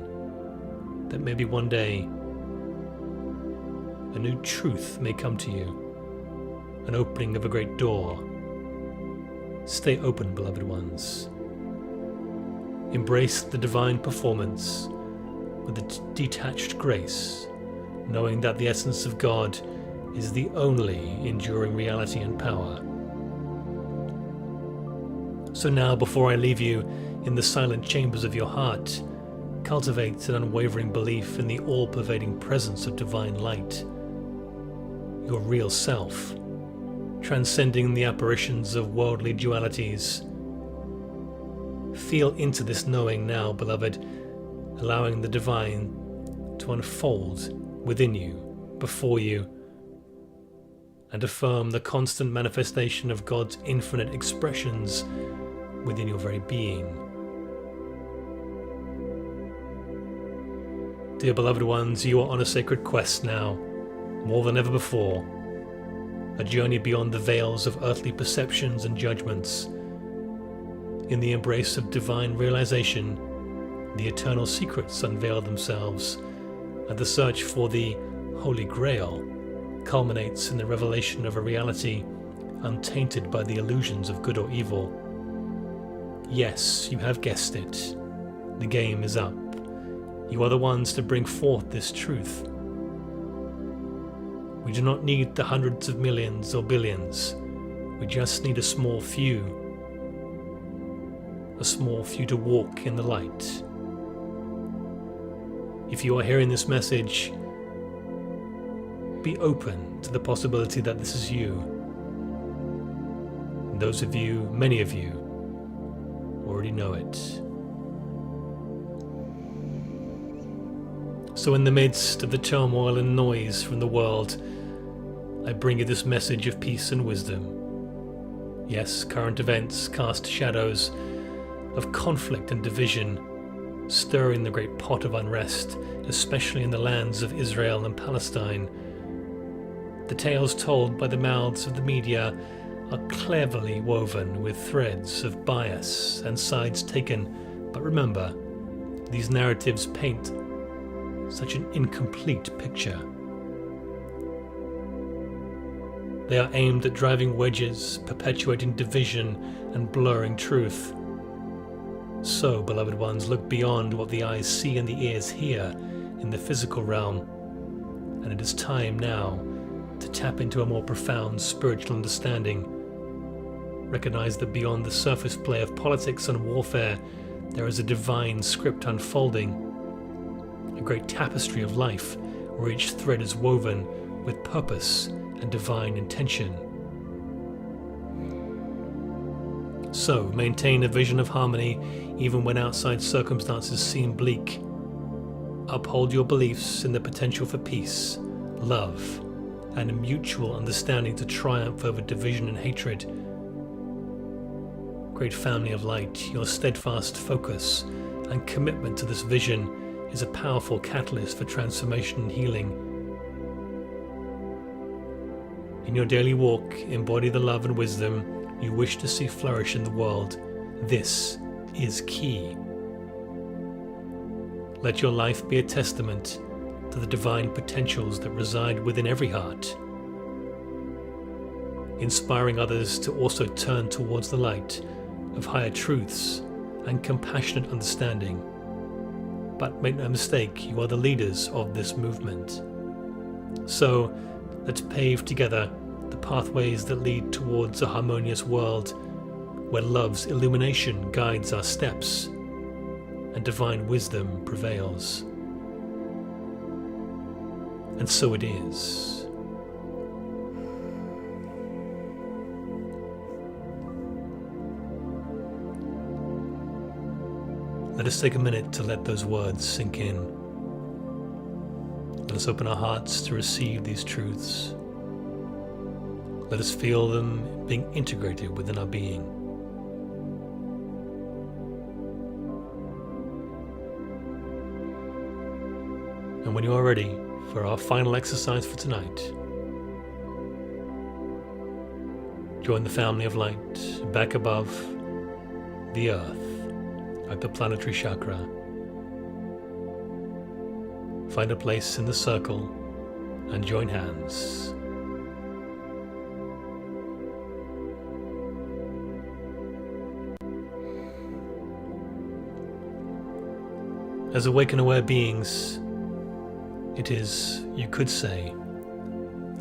Speaker 1: that maybe one day a new truth may come to you, an opening of a great door. Stay open, beloved ones. Embrace the divine performance with a detached grace, knowing that the essence of God is the only enduring reality and power. So now, before I leave you in the silent chambers of your heart, cultivate an unwavering belief in the all-pervading presence of divine light, your real self, transcending the apparitions of worldly dualities. Feel into this knowing now, beloved, allowing the divine to unfold within you, before you, and affirm the constant manifestation of God's infinite expressions within your very being. Dear beloved ones, you are on a sacred quest now, more than ever before, a journey beyond the veils of earthly perceptions and judgments. In the embrace of divine realization, the eternal secrets unveil themselves, and the search for the Holy Grail culminates in the revelation of a reality untainted by the illusions of good or evil. Yes, you have guessed it. The game is up. You are the ones to bring forth this truth. We do not need the hundreds of millions or billions. We just need a small few to walk in the light. If you are hearing this message, be open to the possibility that this is you. And those of you, many of you, already know it. So in the midst of the turmoil and noise from the world, I bring you this message of peace and wisdom. Yes, current events cast shadows of conflict and division, stirring the great pot of unrest, especially in the lands of Israel and Palestine. The tales told by the mouths of the media are cleverly woven with threads of bias and sides taken, but remember, these narratives paint such an incomplete picture. They are aimed at driving wedges, perpetuating division and blurring truth. So, beloved ones, look beyond what the eyes see and the ears hear in the physical realm, and it is time now to tap into a more profound spiritual understanding. Recognize that beyond the surface play of politics and warfare, there is a divine script unfolding, a great tapestry of life where each thread is woven with purpose and divine intention. So, maintain a vision of harmony even when outside circumstances seem bleak. Uphold your beliefs in the potential for peace, love, and a mutual understanding to triumph over division and hatred. Great family of light, your steadfast focus and commitment to this vision is a powerful catalyst for transformation and healing. In your daily walk, embody the love and wisdom you wish to see flourish in the world. This is key. Let your life be a testament to the divine potentials that reside within every heart, inspiring others to also turn towards the light of higher truths and compassionate understanding. But make no mistake, you are the leaders of this movement. So let's pave together the pathways that lead towards a harmonious world where love's illumination guides our steps and divine wisdom prevails. And so it is. Let us take a minute to let those words sink in. Let us open our hearts to receive these truths. Let us feel them being integrated within our being. And when you are ready for our final exercise for tonight, join the family of light back above the earth at the planetary chakra. Find a place in the circle and join hands. As awake and aware beings, it is, you could say,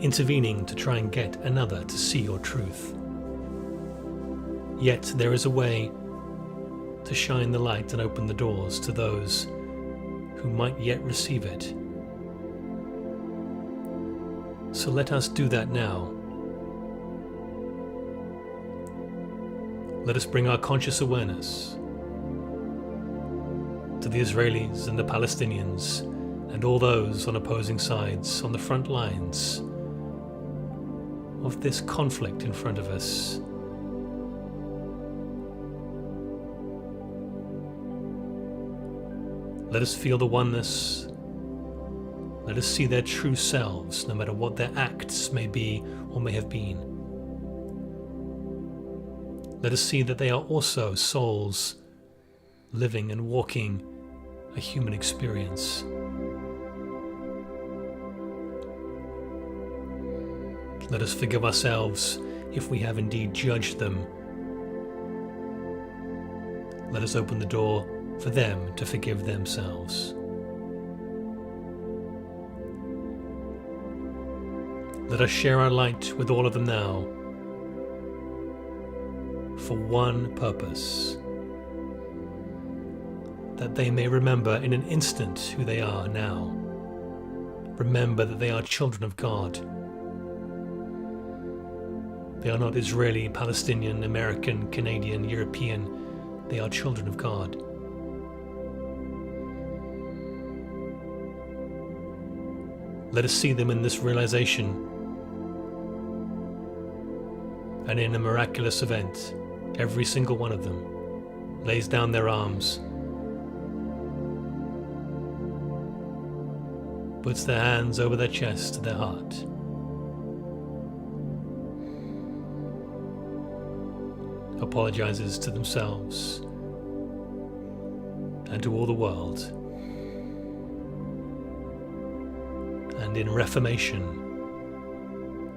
Speaker 1: intervening to try and get another to see your truth. Yet there is a way to shine the light and open the doors to those who might yet receive it. So let us do that now. Let us bring our conscious awareness to the Israelis and the Palestinians and all those on opposing sides on the front lines of this conflict in front of us. Let us feel the oneness. Let us see their true selves, no matter what their acts may be or may have been. Let us see that they are also souls living and walking a human experience. Let us forgive ourselves if we have indeed judged them. Let us open the door for them to forgive themselves. Let us share our light with all of them now, for one purpose: that they may remember in an instant who they are now. Remember that they are children of God. They are not Israeli, Palestinian, American, Canadian, European. They are children of God. Let us see them in this realization, and in a miraculous event, every single one of them lays down their arms, puts their hands over their chest to their heart, apologizes to themselves and to all the world, and in reformation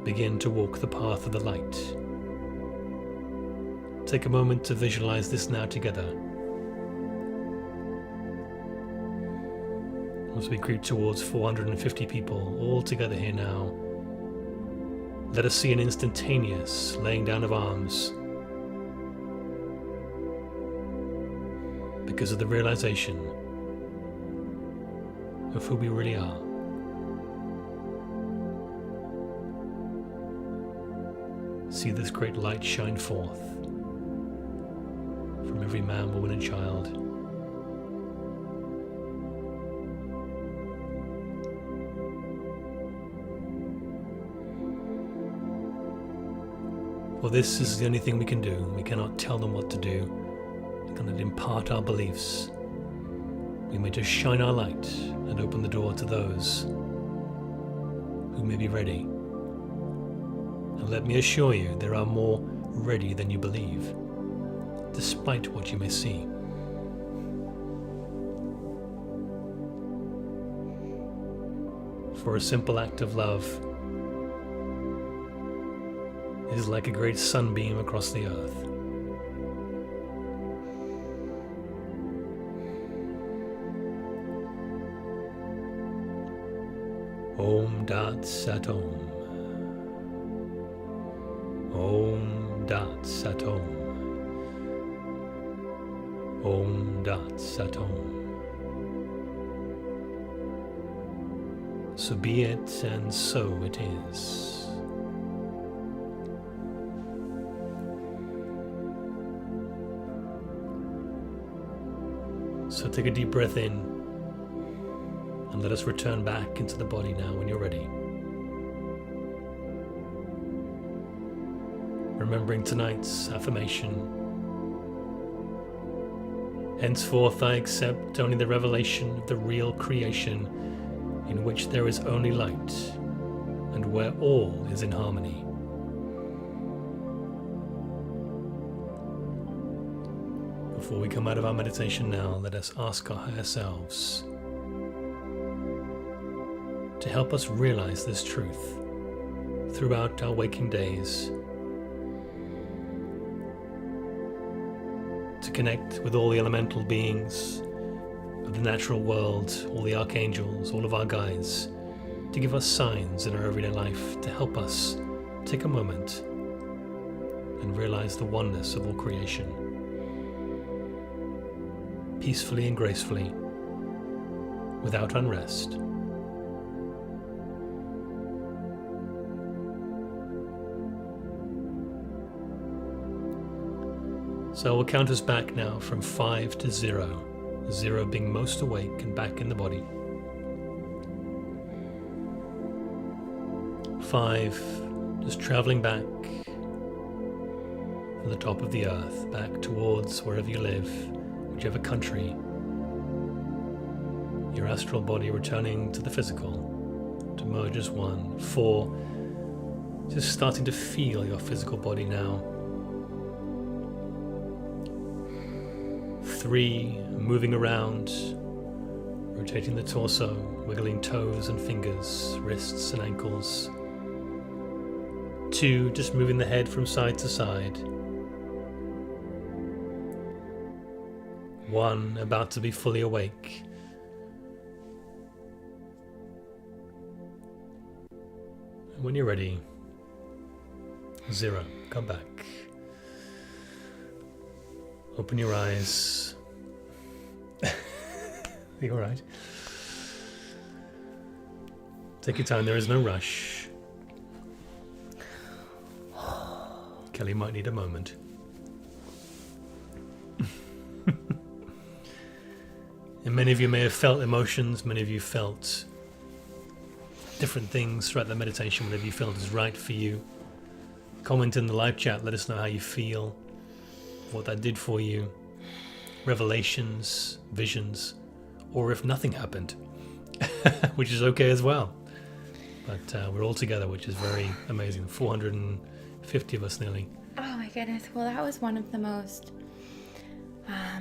Speaker 1: begin to walk the path of the light. Take a moment to visualize this now together. As we creep towards 450 people all together here now, let us see an instantaneous laying down of arms because of the realization of who we really are. See this great light shine forth from every man, woman, and child. For this is the only thing we can do. We cannot tell them what to do. We cannot impart our beliefs. We may just shine our light and open the door to those who may be ready. And let me assure you, there are more ready than you believe, despite what you may see. For a simple act of love is like a great sunbeam across the earth. Om Dat Sat Om. Om Dat Sat Om. Om Dat Sat Om. So be it, and so it is. So take a deep breath in, and let us return back into the body now when you're ready. Remembering tonight's affirmation. Henceforth I accept only the revelation of the real creation, in which there is only light, and where all is in harmony. Before we come out of our meditation now, let us ask our higher selves to help us realize this truth throughout our waking days, to connect with all the elemental beings of the natural world, all the archangels, all of our guides, to give us signs in our everyday life, to help us take a moment and realize the oneness of all creation, peacefully and gracefully, without unrest. So we'll count us back now from 5 to 0, 0 being most awake and back in the body. 5, just traveling back from the top of the earth, back towards wherever you live, whichever country. Your astral body returning to the physical, to merge as one. 4, just starting to feel your physical body now. 3, moving around, rotating the torso, wiggling toes and fingers, wrists and ankles. 2, just moving the head from side to side. 1, about to be fully awake. And when you're ready, 0, come back. Open your eyes. Are you alright? Take your time, there is no rush. Kelly might need a moment. And many of you may have felt emotions, many of you felt different things throughout the meditation, whatever you felt is right for you. Comment in the live chat, let us know how you feel, what that did for you, revelations, visions, or if nothing happened, which is okay as well. But we're all together, which is very amazing. 450 of us nearly.
Speaker 2: Oh my goodness. Well, that was one of the most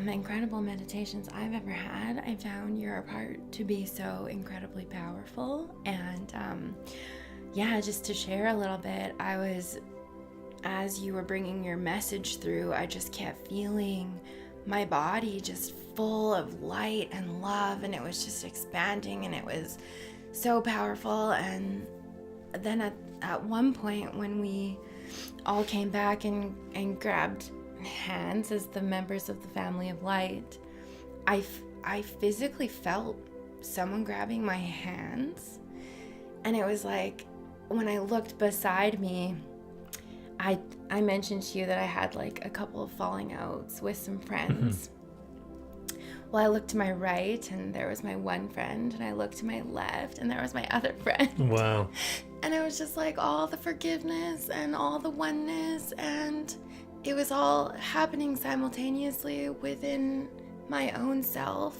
Speaker 2: incredible meditations I've ever had. I found your part to be so incredibly powerful, and yeah, just to share a little bit, as you were bringing your message through, I just kept feeling my body just full of light and love, and it was just expanding, and it was so powerful. And then at one point, when we all came back and grabbed hands as the members of the family of light, I physically felt someone grabbing my hands, and it was like when I looked beside me, I mentioned to you that I had like a couple of falling outs with some friends. Well, I looked to my right and there was my one friend, and I looked to my left and there was my other friend.
Speaker 1: Wow.
Speaker 2: And it was just like all the forgiveness and all the oneness, and it was all happening simultaneously within my own self,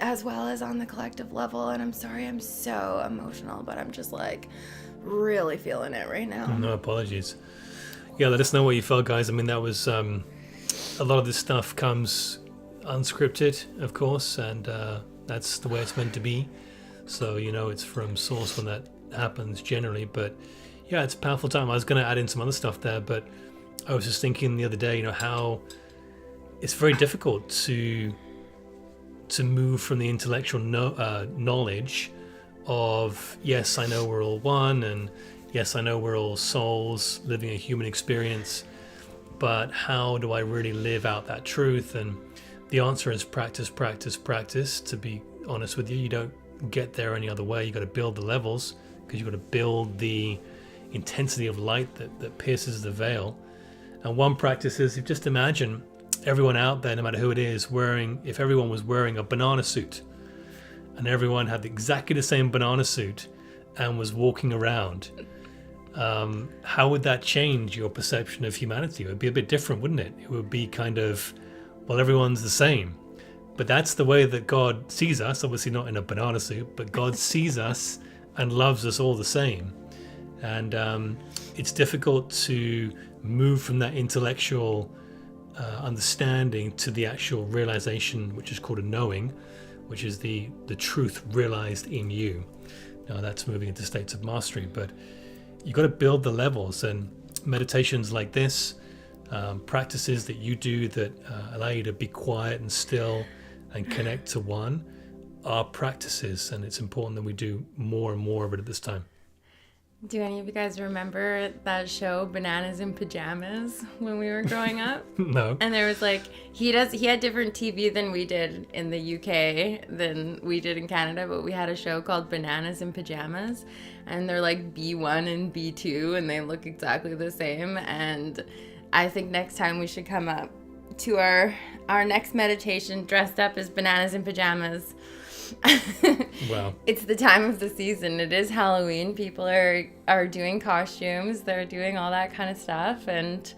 Speaker 2: as well as on the collective level. And I'm sorry I'm so emotional, but I'm just like really feeling it right now.
Speaker 1: No apologies. Yeah, let us know what you felt, guys. I mean, that was a lot of this stuff comes unscripted, of course, and that's the way it's meant to be. So, it's from source when that happens generally. But yeah, it's a powerful time. I was going to add in some other stuff there, but I was just thinking the other day, how it's very difficult to move from the intellectual knowledge of, yes, I know we're all one, and yes, I know we're all souls living a human experience, but how do I really live out that truth? And the answer is practice, practice, practice. To be honest with you, you don't get there any other way. You got to build the levels, because you got to build the intensity of light that pierces the veil. And one practice is, just imagine everyone out there, no matter who it is, if everyone was wearing a banana suit, and everyone had exactly the same banana suit and was walking around, how would that change your perception of humanity? It would be a bit different, wouldn't it? It would be kind of, well, everyone's the same. But that's the way that God sees us, obviously not in a banana suit, but God sees us and loves us all the same. And it's difficult to move from that intellectual understanding to the actual realization, which is called a knowing, which is the truth realized in you. Now that's moving into states of mastery, but you got to build the levels. And meditations like this, practices that you do that allow you to be quiet and still and connect to one, are practices, and it's important that we do more and more of it at this time.
Speaker 2: Do any of you guys remember that show Bananas in Pajamas when we were growing up?
Speaker 1: No.
Speaker 2: And there was like, he had different TV than we did in the UK than we did in Canada, but we had a show called Bananas in Pajamas, and they're like B1 and B2, and they look exactly the same. And I think next time we should come up to our next meditation dressed up as bananas in pajamas.
Speaker 1: Wow.
Speaker 2: It's the time of the season. It is Halloween. People are doing costumes. They're doing all that kind of stuff. And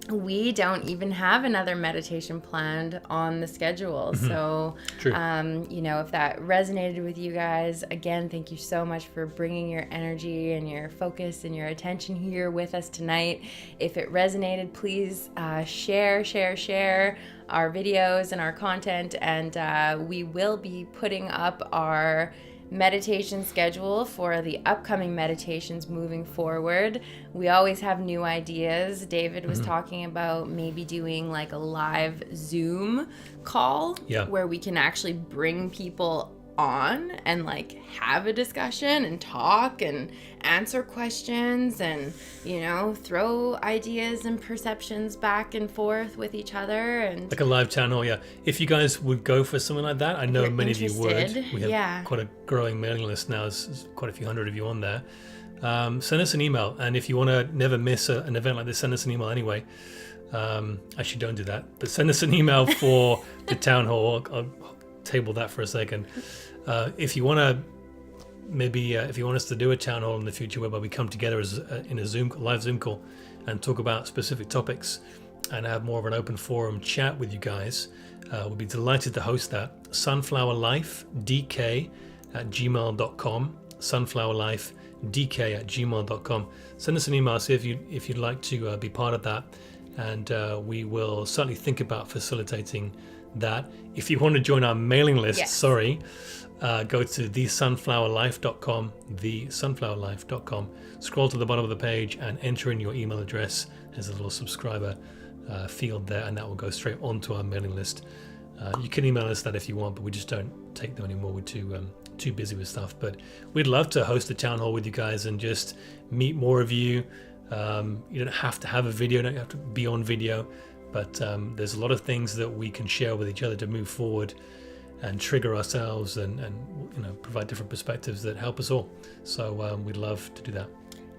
Speaker 2: we don't even have another meditation planned on the schedule. Mm-hmm. So,
Speaker 1: True.
Speaker 2: If that resonated with you guys, again, thank you so much for bringing your energy and your focus and your attention here with us tonight. If it resonated, please share our videos and our content, and we will be putting up our meditation schedule for the upcoming meditations moving forward. We always have new ideas. David was talking about maybe doing like a live Zoom call where we can actually bring people on and like have a discussion and talk and answer questions and throw ideas and perceptions back and forth with each other, and
Speaker 1: like a live town hall. If you guys would go for something like that, I know many of you would. We have quite a growing mailing list now. There's quite a few hundred of you on there. Send us an email, and if you want to never miss an event like this, send us an email anyway. Actually, don't do that, but send us an email for the town hall. I'll table that for a second. If you want to, if you want us to do a town hall in the future whereby we come together in a live Zoom call and talk about specific topics and have more of an open forum chat with you guys, we'll be delighted to host that. sunflowerlifedk@gmail.com. sunflowerlifedk@gmail.com. Send us an email, see if you'd like to be part of that, and we will certainly think about facilitating that. If you want to join our mailing list,
Speaker 2: Yes.
Speaker 1: go to thesunflowerlife.com, thesunflowerlife.com. Scroll to the bottom of the page and enter in your email address. There's a little subscriber field there, and that will go straight onto our mailing list. You can email us that if you want, but we just don't take them anymore. We're too busy with stuff. But we'd love to host a town hall with you guys and just meet more of you. You don't have to have a video, don't have to be on video, but there's a lot of things that we can share with each other to move forward and trigger ourselves and provide different perspectives that help us all. So we'd love to do that.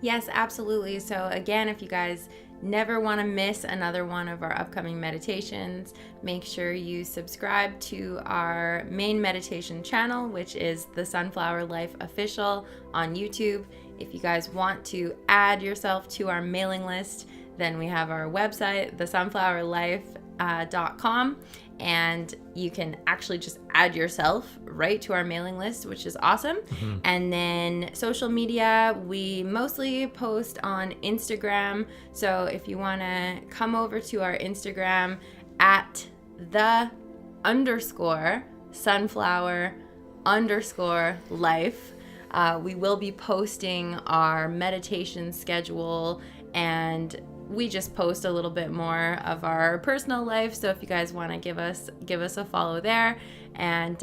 Speaker 2: Yes, absolutely. So again, if you guys never want to miss another one of our upcoming meditations, make sure you subscribe to our main meditation channel, which is the Sunflower Life Official on YouTube. If you guys want to add yourself to our mailing list, then we have our website, thesunflowerlife.com, and you can actually just add yourself right to our mailing list, which is awesome.
Speaker 1: Mm-hmm.
Speaker 2: And then social media, we mostly post on Instagram. So if you want to come over to our Instagram at _sunflower_life, we will be posting our meditation schedule, and we just post a little bit more of our personal life. So if you guys want to give us a follow there, and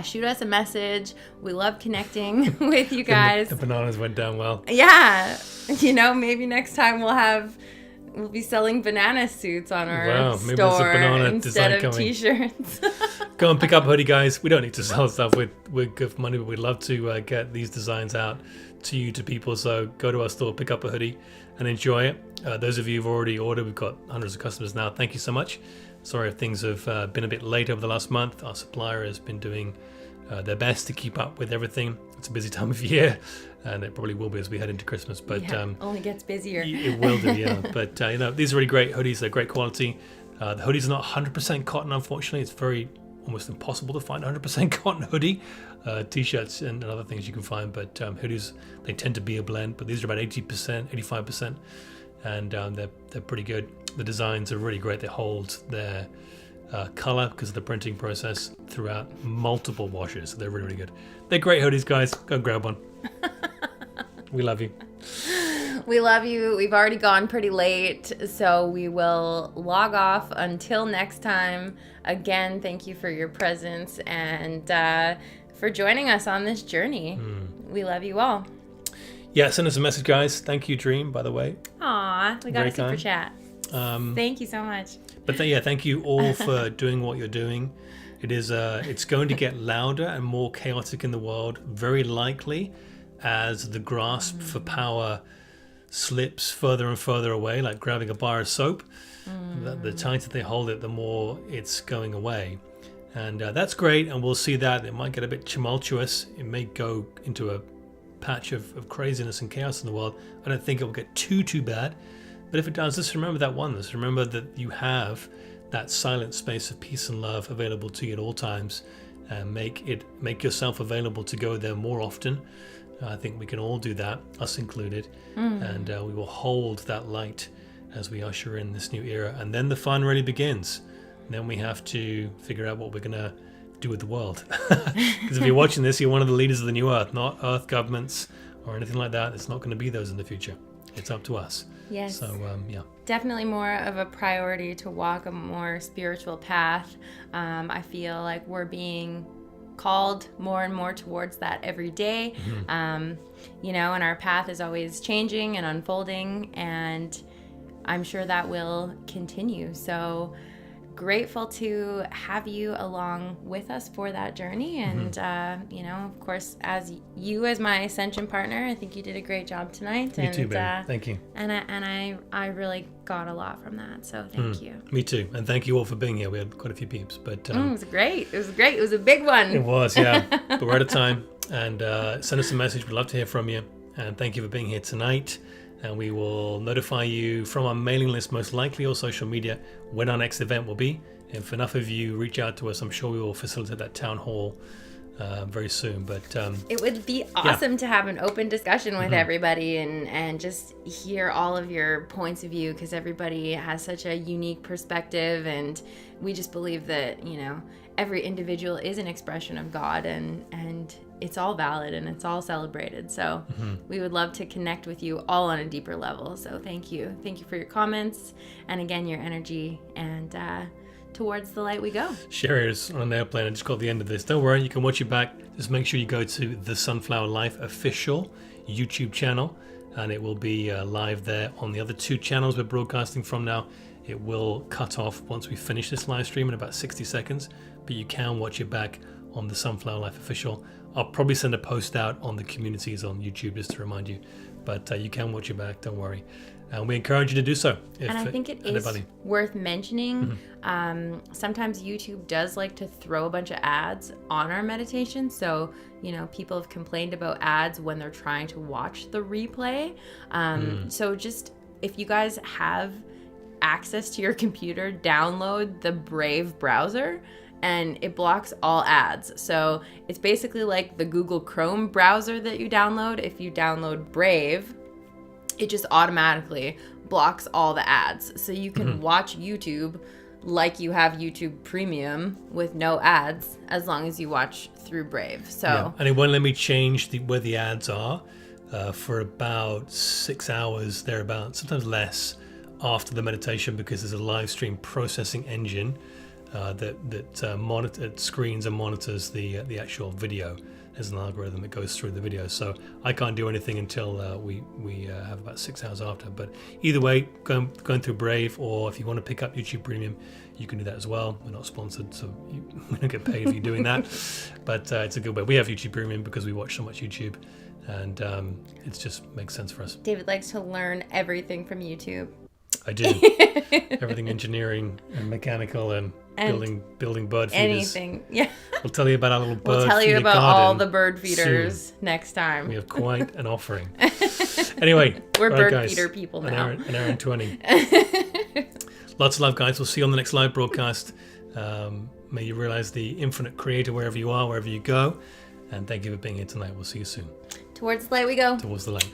Speaker 2: shoot us a message. We love connecting with you guys.
Speaker 1: The bananas went down well.
Speaker 2: Yeah, maybe next time we'll be selling banana suits on our
Speaker 1: Maybe there's a
Speaker 2: store
Speaker 1: banana
Speaker 2: instead of
Speaker 1: design coming.
Speaker 2: T-shirts.
Speaker 1: Go and pick up a hoodie, guys. We don't need to sell stuff. We're good for money, but we'd love to get these designs out to people. So go to our store, pick up a hoodie, and enjoy it. Those of you who've already ordered, we've got hundreds of customers now. Thank you so much. Sorry if things have been a bit late over the last month. Our supplier has been doing their best to keep up with everything. It's a busy time of year, and it probably will be as we head into Christmas. But
Speaker 2: only gets busier.
Speaker 1: It will do, yeah. But these are really great hoodies. They're great quality. The hoodies are not 100% cotton, unfortunately. It's almost impossible to find 100% cotton hoodie. T-shirts and other things you can find, but hoodies, they tend to be a blend. But these are about 80%, 85%, and they're pretty good. The designs are really great. They hold their color because of the printing process throughout multiple washes. They're really, really good. They're great hoodies, guys. Go and grab one. We love you.
Speaker 2: We love you. We've already gone pretty late, so we will log off until next time. Again, thank you for your presence and for joining us on this journey. We love you all.
Speaker 1: Yeah, send us a message, guys. Thank you, Dream, by the way.
Speaker 2: Aw, we got
Speaker 1: Very
Speaker 2: a super
Speaker 1: kind.
Speaker 2: chat. Thank you so much.
Speaker 1: But thank you all for doing what you're doing. It's going to get louder and more chaotic in the world, very likely, as the grasp for power slips further and further away, like grabbing a bar of soap. The tighter they hold it, the more it's going away. And that's great, and we'll see that. It might get a bit tumultuous. It may go into a patch of craziness and chaos in the world. I don't think it will get too bad. But if it does, just remember that oneness. Remember that you have that silent space of peace and love available to you at all times. And make yourself available to go there more often. I think we can all do that, us included. And we will hold that light as we usher in this new era. And then the fun really begins. And then we have to figure out what we're going to do with the world. Because if you're watching this, you're one of the leaders of the new earth, not earth governments or anything like that. It's not going to be those in the future. It's up to us.
Speaker 2: Yes.
Speaker 1: So,
Speaker 2: Definitely more of a priority to walk a more spiritual path. I feel like we're being called more and more towards that every day. And our path is always changing and unfolding, and I'm sure that will continue. So grateful to have you along with us for that journey. And, of course, as my ascension partner, I think you did a great job tonight.
Speaker 1: You too, babe. Thank you.
Speaker 2: And I really got a lot from that. So thank you.
Speaker 1: Me too. And thank you all for being here. We had quite a few peeps, but
Speaker 2: It was great. It was great. It was a big one.
Speaker 1: It was, yeah. But we're out of time. And send us a message. We'd love to hear from you. And thank you for being here tonight. And we will notify you from our mailing list, most likely, or social media, when our next event will be. If enough of you reach out to us, I'm sure we will facilitate that town hall very soon. But
Speaker 2: it would be awesome to have an open discussion with everybody and just hear all of your points of view, because everybody has such a unique perspective, and we just believe that, you know, every individual is an expression of God, and it's all valid and it's all celebrated. So we would love to connect with you all on a deeper level. So thank you for your comments, and again, your energy, and towards the light we go.
Speaker 1: Sherry's on an airplane. I just got the end of this. Don't worry, you can watch it back. Just make sure you go to the Sunflower Life official YouTube channel, and it will be live there on the other 2 channels we're broadcasting from now. It will cut off once we finish this live stream in about 60 seconds, but you can watch it back on the Sunflower Life official. I'll probably send a post out on the communities on YouTube just to remind you, but you can watch it back, don't worry. And we encourage you to do so.
Speaker 2: And I think it is worth mentioning, sometimes YouTube does like to throw a bunch of ads on our meditation. So, you know, people have complained about ads when they're trying to watch the replay. So just, if you guys have access to your computer, download the Brave browser, and it blocks all ads. So it's basically like the Google Chrome browser that you download. If you download Brave, it just automatically blocks all the ads. So you can watch YouTube like you have YouTube Premium with no ads, as long as you watch through Brave. So
Speaker 1: and it won't let me change where the ads are for about 6 hours, thereabouts, sometimes less, after the meditation, because there's a live stream processing engine that screens and monitors the actual video. There's an algorithm that goes through the video, so I can't do anything until we have about 6 hours after. But either way, going through Brave, or if you want to pick up YouTube Premium, you can do that as well. We're not sponsored, so we don't get paid if you're doing that. But it's a good way. We have YouTube Premium because we watch so much YouTube, and it just makes sense for us.
Speaker 2: David likes to learn everything from YouTube.
Speaker 1: I do. Everything engineering and mechanical and building bird feeders.
Speaker 2: Anything. Yeah.
Speaker 1: We'll tell you about our little bird
Speaker 2: We'll tell you
Speaker 1: feeder
Speaker 2: about
Speaker 1: garden
Speaker 2: all the bird feeders
Speaker 1: soon.
Speaker 2: next time.
Speaker 1: We have quite an offering. Anyway,
Speaker 2: we're bird
Speaker 1: guys,
Speaker 2: feeder people now.
Speaker 1: An hour and 20. Lots of love, guys. We'll see you on the next live broadcast. May you realize the infinite creator wherever you are, wherever you go. And thank you for being here tonight. We'll see you soon.
Speaker 2: Towards the light we go.
Speaker 1: Towards the light.